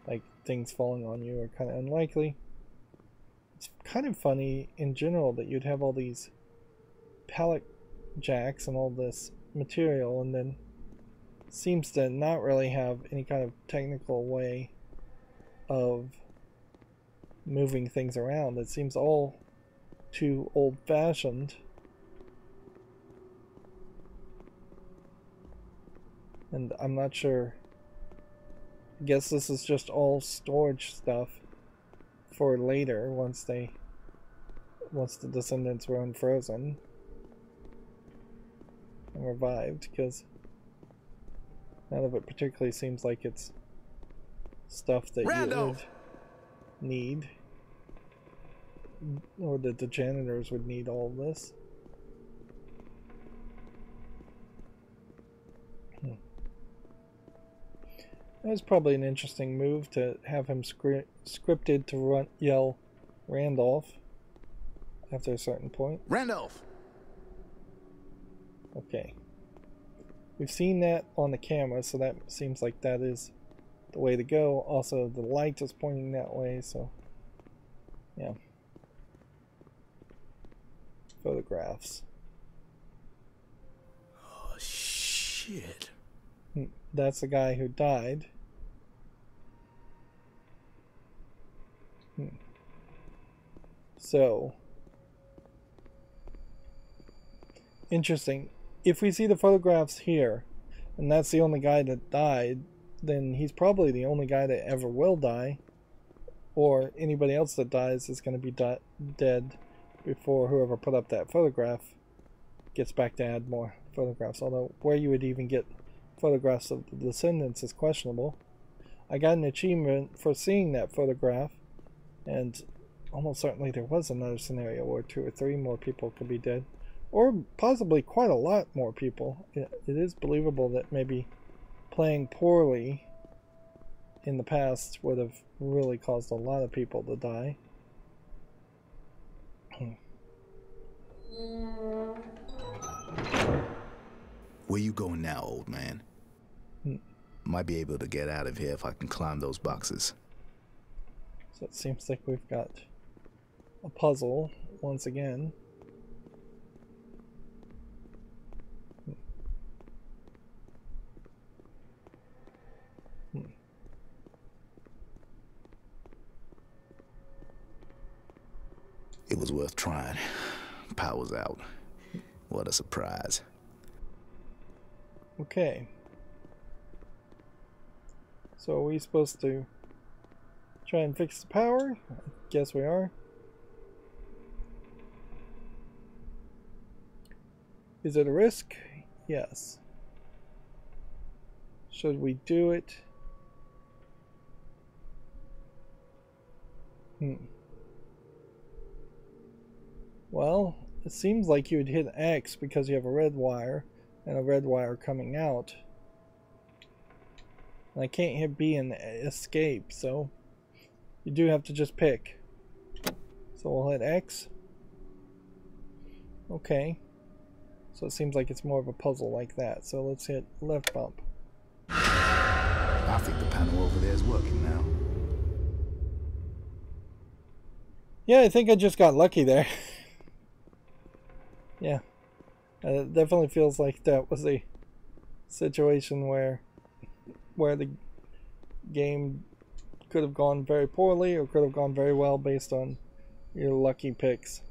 like things falling on you are kind of unlikely. It's kind of funny in general that you'd have all these pallet jacks and all this material, and then seems to not really have any kind of technical way of moving things around. It seems all too old-fashioned. And I'm not sure. I guess this is just all storage stuff for later once the Descendants were unfrozen and revived, because none of it particularly seems like it's stuff that you would need, or that the janitors would need all of this. That was probably an interesting move to have him scripted to yell Randolph after a certain point. Randolph! Okay. We've seen that on the camera, so that seems like that is the way to go. Also, the light is pointing that way, so yeah. Photographs. Oh, shit. That's the guy who died. So, interesting. If we see the photographs here, and that's the only guy that died, then he's probably the only guy that ever will die. or anybody else that dies is going to be dead before whoever put up that photograph gets back to add more photographs. Although where you would even get photographs of the descendants is questionable. I got an achievement for seeing that photograph, and almost certainly there was another scenario where 2 or 3 more people could be dead, or possibly quite a lot more people. It is believable that maybe playing poorly in the past would have really caused a lot of people to die. Where you going now, old man? Might be able to get out of here if I can climb those boxes. So it seems like we've got a puzzle once again. It was worth trying. Power's out. What a surprise. Okay. So are we supposed to try and fix the power? I guess we are. Is it a risk? Yes. Should we do it? Well, it seems like you would hit X because you have a red wire and a red wire coming out. And I can't hit B and escape, so you do have to just pick. So we'll hit X. Okay. So it seems like it's more of a puzzle like that. So let's hit left bump. I think the panel over there is working now. Yeah, I think I just got lucky there. Yeah. It definitely feels like that was a situation where the game could have gone very poorly or could have gone very well based on your lucky picks.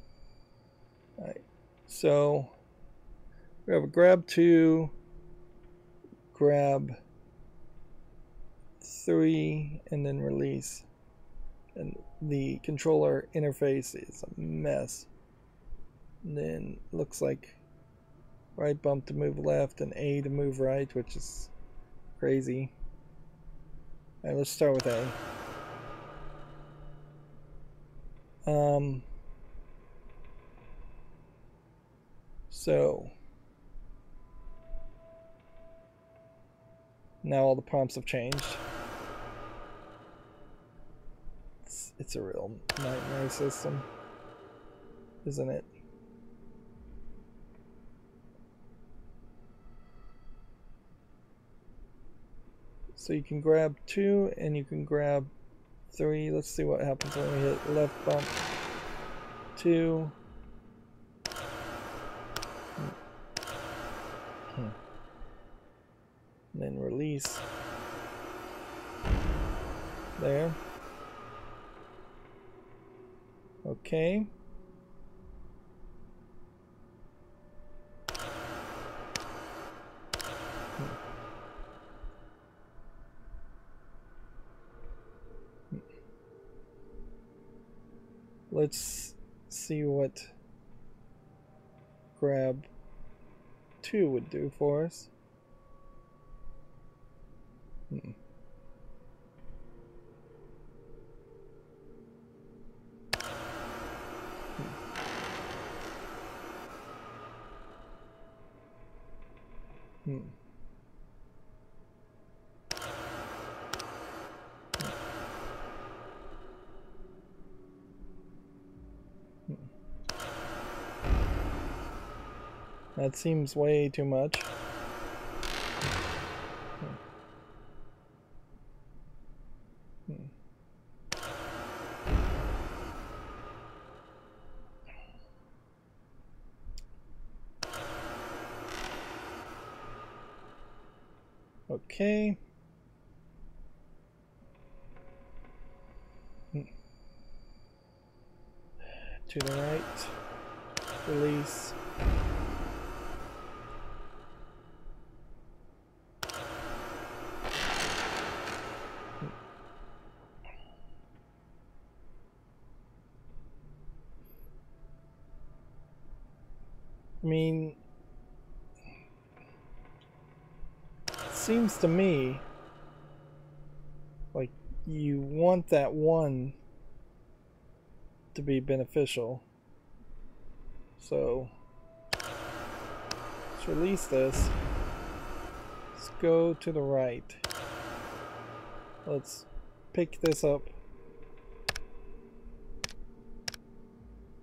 Alright, so we have a grab 2, grab 3, and then release. And the controller interface is a mess. And then looks like right bump to move left and A to move right, which is crazy. Alright, let's start with A. So now all the prompts have changed. It's a real nightmare system, isn't it? So you can grab 2 and you can grab 3. Let's see what happens when we hit left bump 2. And then release. There. Okay. Let's see what grab 2 would do for us. That seems way too much. Okay. To the right. Release. mean, it seems to me like you want that one to be beneficial. So let's release this. Let's go to the right. Let's pick this up.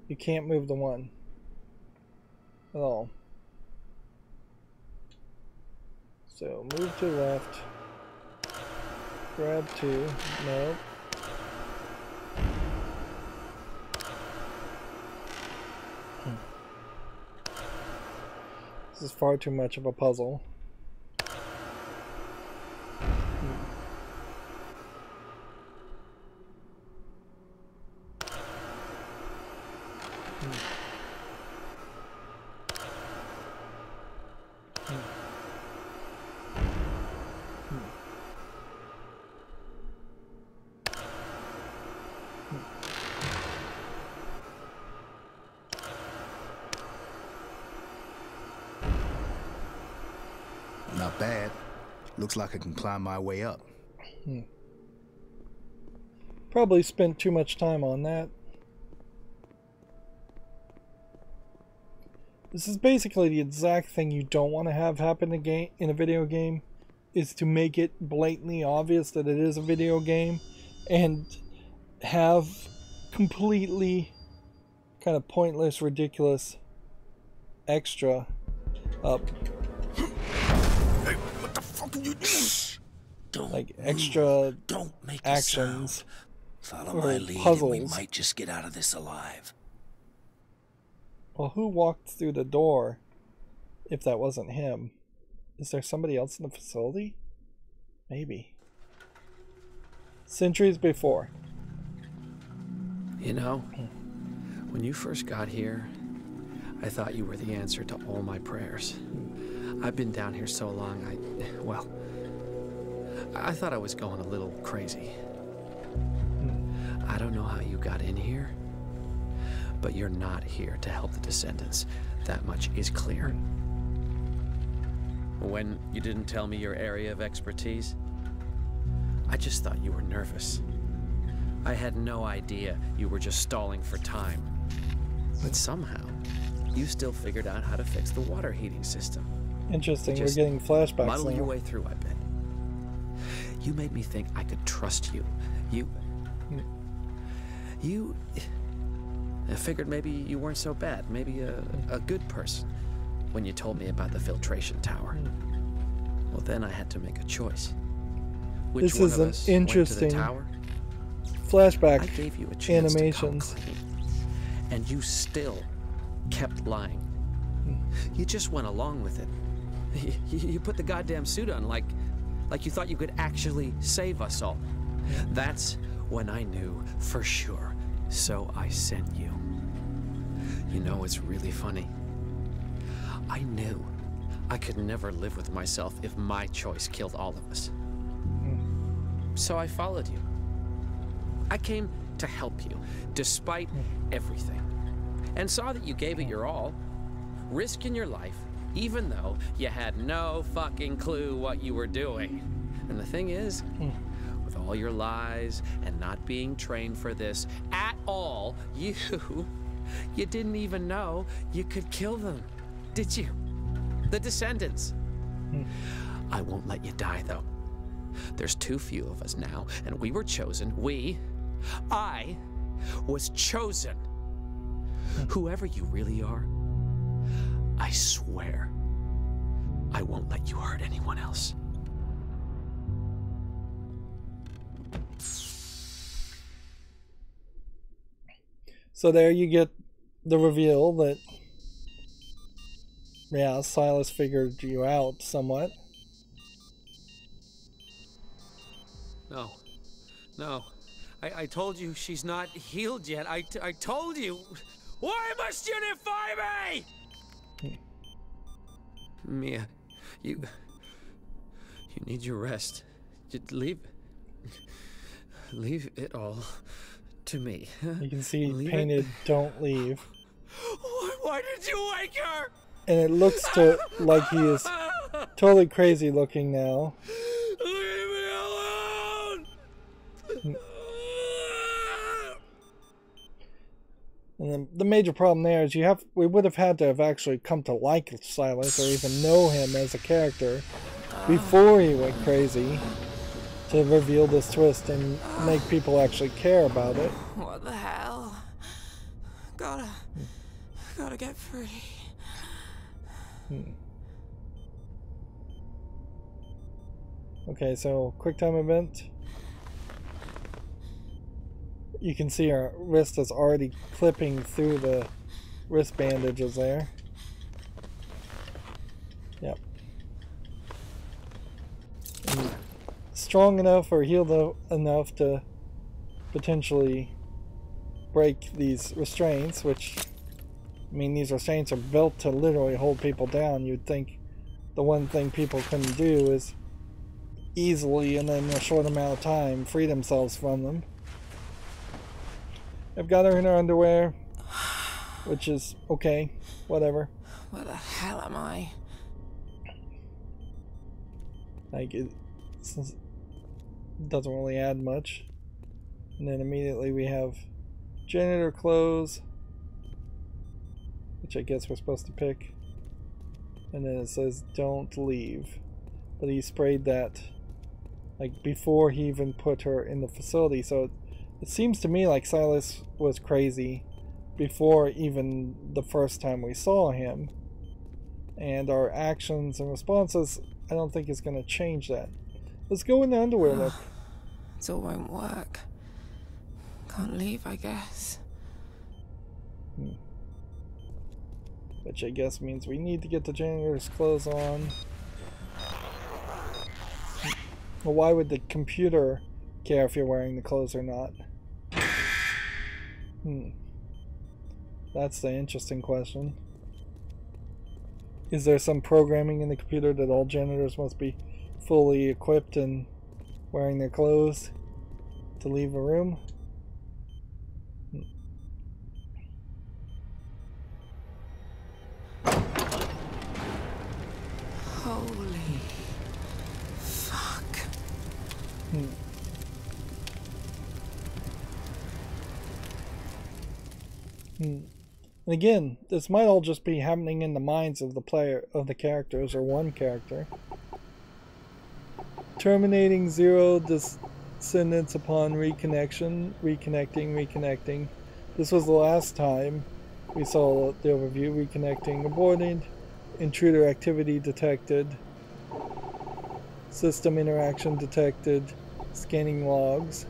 You can't move the one at all. So move to the left. Grab 2. Nope. This is far too much of a puzzle. Not bad. Looks like I can climb my way up. Probably spent too much time on that. This is basically the exact thing you don't want to have happen in a video game, is to make it blatantly obvious that it is a video game and have completely kind of pointless, ridiculous extra up. Hey, what the fuck are you doing? Don't like extra Don't make actions a sound. Follow my lead puzzles. and we might just get out of this alive. Well, who walked through the door if that wasn't him? Is there somebody else in the facility? Maybe. Centuries before. You know, when you first got here, I thought you were the answer to all my prayers. I've been down here so long, I thought I was going a little crazy. I don't know how you got in here, but you're not here to help the Descendants. That much is clear. When you didn't tell me your area of expertise, I just thought you were nervous. I had no idea you were just stalling for time. But somehow, you still figured out how to fix the water heating system. Interesting, we're getting flashbacks muddle now. your way through, I bet. You made me think I could trust you. I figured maybe you weren't so bad, maybe a good person, when you told me about the filtration tower. Well, then I had to make a choice. Which This one is of an us interesting went to the tower? flashback I gave you a chance animations. to come clean, and you still kept lying. You just went along with it. You put the goddamn suit on like you thought you could actually save us all. That's when I knew for sure. So I sent you. You know, it's really funny. I knew I could never live with myself if my choice killed all of us. So I followed you. I came to help you, despite everything, and saw that you gave it your all, risking your life, even though you had no fucking clue what you were doing. And the thing is, with all your lies and not being trained for this at all, you didn't even know you could kill them, did you? The Descendants. I won't let you die, though. There's too few of us now, and we were chosen. I was chosen. Whoever you really are, I swear, I won't let you hurt anyone else. So there you get the reveal that, yeah, Silas figured you out somewhat. No. I told you she's not healed yet. I told you. Why must you defy me? Mia, you need your rest. Leave it all to me. You can see Leave painted, it. "Don't leave." Why did you wake her? And it looks like he is totally crazy looking now. Leave me alone! And then the major problem there is we would have had to have actually come to like Silas or even know him as a character before he went crazy to reveal this twist and make people actually care about it. What the hell? Gotta get free. Okay, so quick time event. You can see our wrist is already clipping through the wrist bandages there. Yep. And strong enough or healed enough to potentially break these restraints, which, I mean, these restraints are built to literally hold people down. You'd think the one thing people couldn't do is easily and in a short amount of time free themselves from them. I've got her in her underwear, which is okay, whatever. Where the hell am I? Like, it doesn't really add much. And then immediately we have janitor clothes, which I guess we're supposed to pick. And then it says don't leave. But he sprayed that like before he even put her in the facility, so it seems to me like Silas was crazy before even the first time we saw him, and our actions and responses I don't think is going to change that. Let's go in the underwear look. It still won't work. Can't leave, I guess. Which I guess means we need to get the janitor's clothes on. Well, why would the computer care if you're wearing the clothes or not? That's the interesting question. Is there some programming in the computer that all janitors must be fully equipped and wearing their clothes to leave a room? Holy fuck. And again, this might all just be happening in the minds of the player, of the characters, or one character. Terminating 0 descendants upon reconnection. Reconnecting. This was the last time we saw the overview. Reconnecting aborted. Intruder activity detected. System interaction detected. Scanning logs.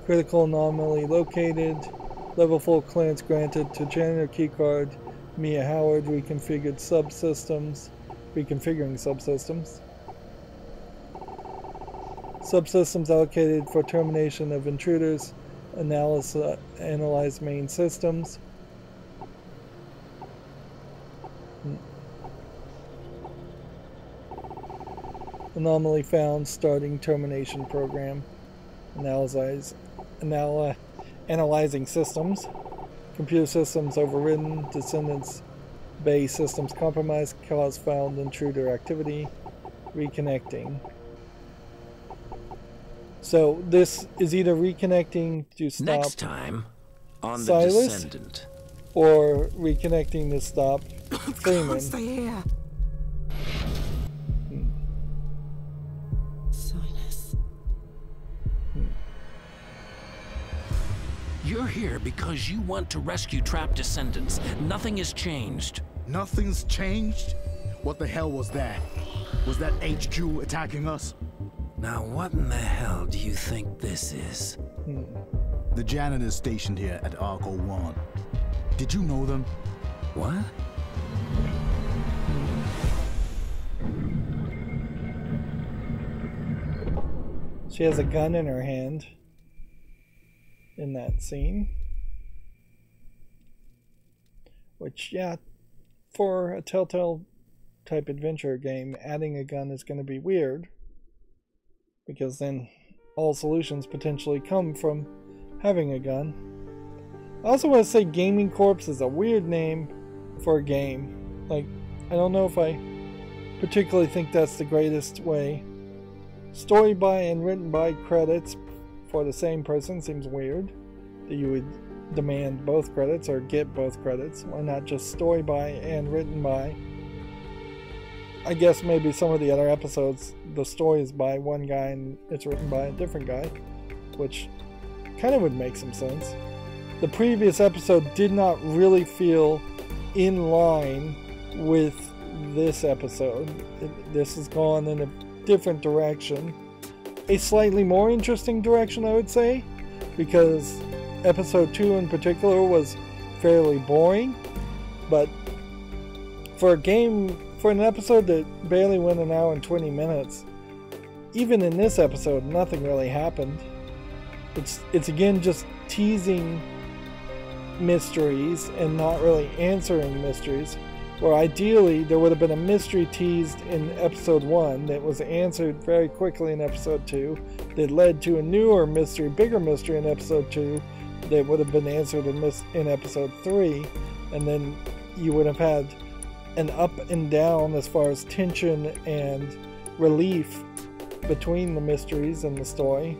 Critical anomaly located. Level 4 clearance granted to janitor keycard Mia Howard. Reconfiguring subsystems. Subsystems allocated for termination of intruders. Analyze main systems. Anomaly found. Starting termination program. Analyzing systems. Computer systems overridden. Descendants bay systems compromised. Cause found. Intruder activity. Reconnecting. So this is either reconnecting to stop next time on Silas, the Descendant, or reconnecting to stop Freeman. Can't stay here. Silas. you're here because you want to rescue trapped descendants. Nothing has changed. Nothing's changed? What the hell was that? Was that HQ attacking us? Now what in the hell do you think this is? The janitors stationed here at Ark 01. Did you know them? What? She has a gun in her hand in that scene. Which, yeah, for a Telltale type adventure game, adding a gun is going to be weird. Because then all solutions potentially come from having a gun. I also want to say Gaming Corpse is a weird name for a game. Like, I don't know if I particularly think that's the greatest way. Story by and written by credits for the same person seems weird. That you would demand both credits or get both credits. Why not just story by and written by? I guess maybe some of the other episodes, the story is by one guy and it's written by a different guy, which kind of would make some sense. The previous episode did not really feel in line with this episode. This has gone in a different direction. A slightly more interesting direction, I would say, because episode 2 in particular was fairly boring, but for an episode that barely went an hour and 20 minutes, even in this episode, nothing really happened. It's again just teasing mysteries and not really answering mysteries, where ideally there would have been a mystery teased in episode 1 that was answered very quickly in episode 2 that led to a newer mystery, bigger mystery in episode 2 that would have been answered in episode 3, and then you would have had an up and down as far as tension and relief between the mysteries and the story.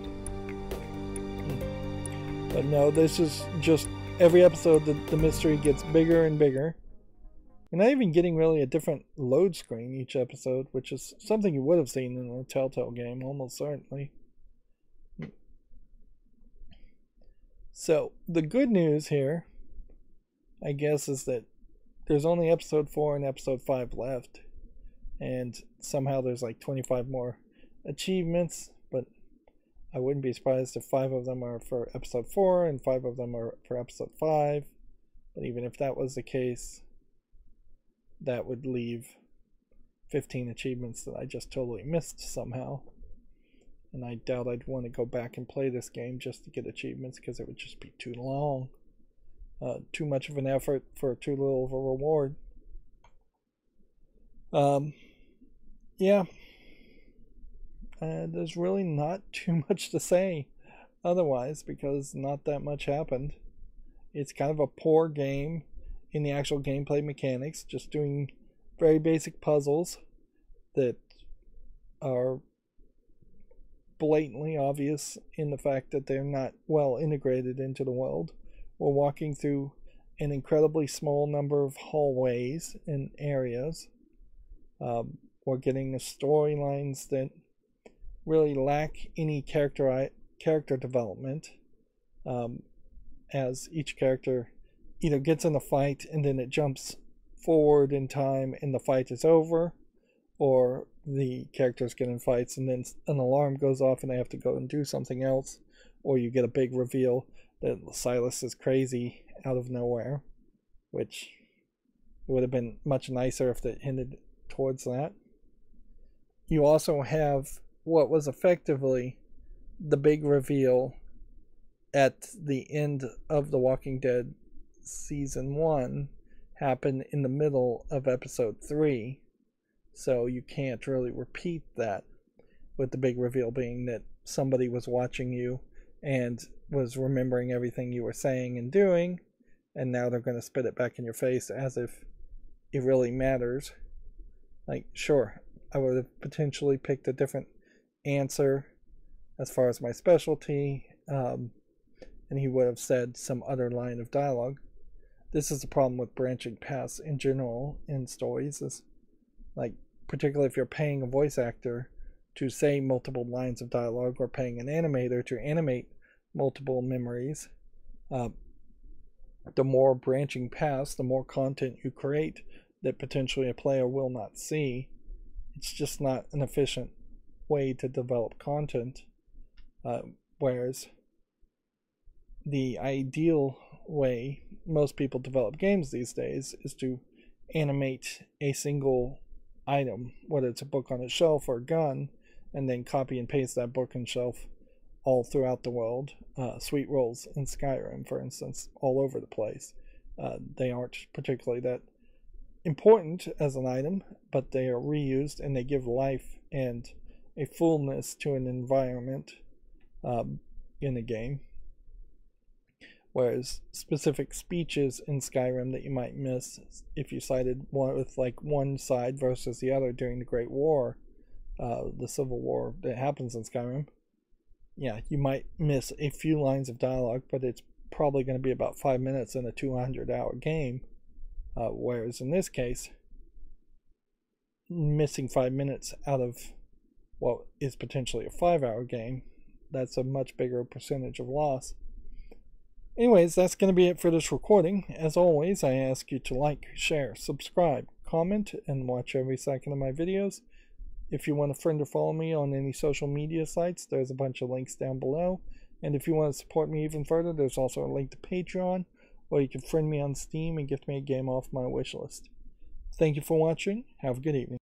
But no, this is just every episode the mystery gets bigger and bigger. We're not even getting really a different load screen each episode, which is something you would have seen in a Telltale game, almost certainly. So, the good news here, I guess, is that there's only episode 4 and episode 5 left. And somehow there's like 25 more achievements, but I wouldn't be surprised if 5 of them are for episode 4 and 5 of them are for episode 5. But even if that was the case, that would leave 15 achievements that I just totally missed somehow. And I doubt I'd want to go back and play this game just to get achievements, because it would just be too long. Too much of an effort for too little of a reward. Yeah. There's really not too much to say otherwise, because not that much happened. It's kind of a poor game in the actual gameplay mechanics, just doing very basic puzzles that are blatantly obvious in the fact that they're not well integrated into the world. We're walking through an incredibly small number of hallways and areas. We're getting the storylines that really lack any character development, as each character either gets in a fight and then it jumps forward in time and the fight is over, or the characters get in fights and then an alarm goes off and they have to go and do something else, or you get a big reveal that Silas is crazy out of nowhere, which would have been much nicer if it hinted towards that. You also have what was effectively the big reveal at the end of The Walking Dead Season 1 happen in the middle of Episode 3, so you can't really repeat that, with the big reveal being that somebody was watching you and was remembering everything you were saying and doing, and now they're going to spit it back in your face as if it really matters. Like, sure, I would have potentially picked a different answer as far as my specialty, and he would have said some other line of dialogue. This is the problem with branching paths in general in stories, is like, particularly if you're paying a voice actor to say multiple lines of dialogue, or paying an animator to animate multiple memories, the more branching paths, the more content you create that potentially a player will not see. It's just not an efficient way to develop content, whereas the ideal way most people develop games these days is to animate a single item, whether it's a book on a shelf or a gun, and then copy and paste that book and shelf all throughout the world. Sweet rolls in Skyrim, for instance, all over the place. They aren't particularly that important as an item, but they are reused and they give life and a fullness to an environment in a game. whereas specific speeches in Skyrim that you might miss if you sided with like one side versus the other during the Great War, the Civil War that happens in Skyrim, yeah, you might miss a few lines of dialogue, but it's probably going to be about 5 minutes in a 200-hour game, whereas in this case, missing 5 minutes out of what is potentially a 5-hour game, that's a much bigger percentage of loss. Anyways, that's going to be it for this recording. As always, I ask you to like, share, subscribe, comment, and watch every second of my videos. If you want to friend or follow me on any social media sites, there's a bunch of links down below. And if you want to support me even further, there's also a link to Patreon, or you can friend me on Steam and gift me a game off my wishlist. Thank you for watching. Have a good evening.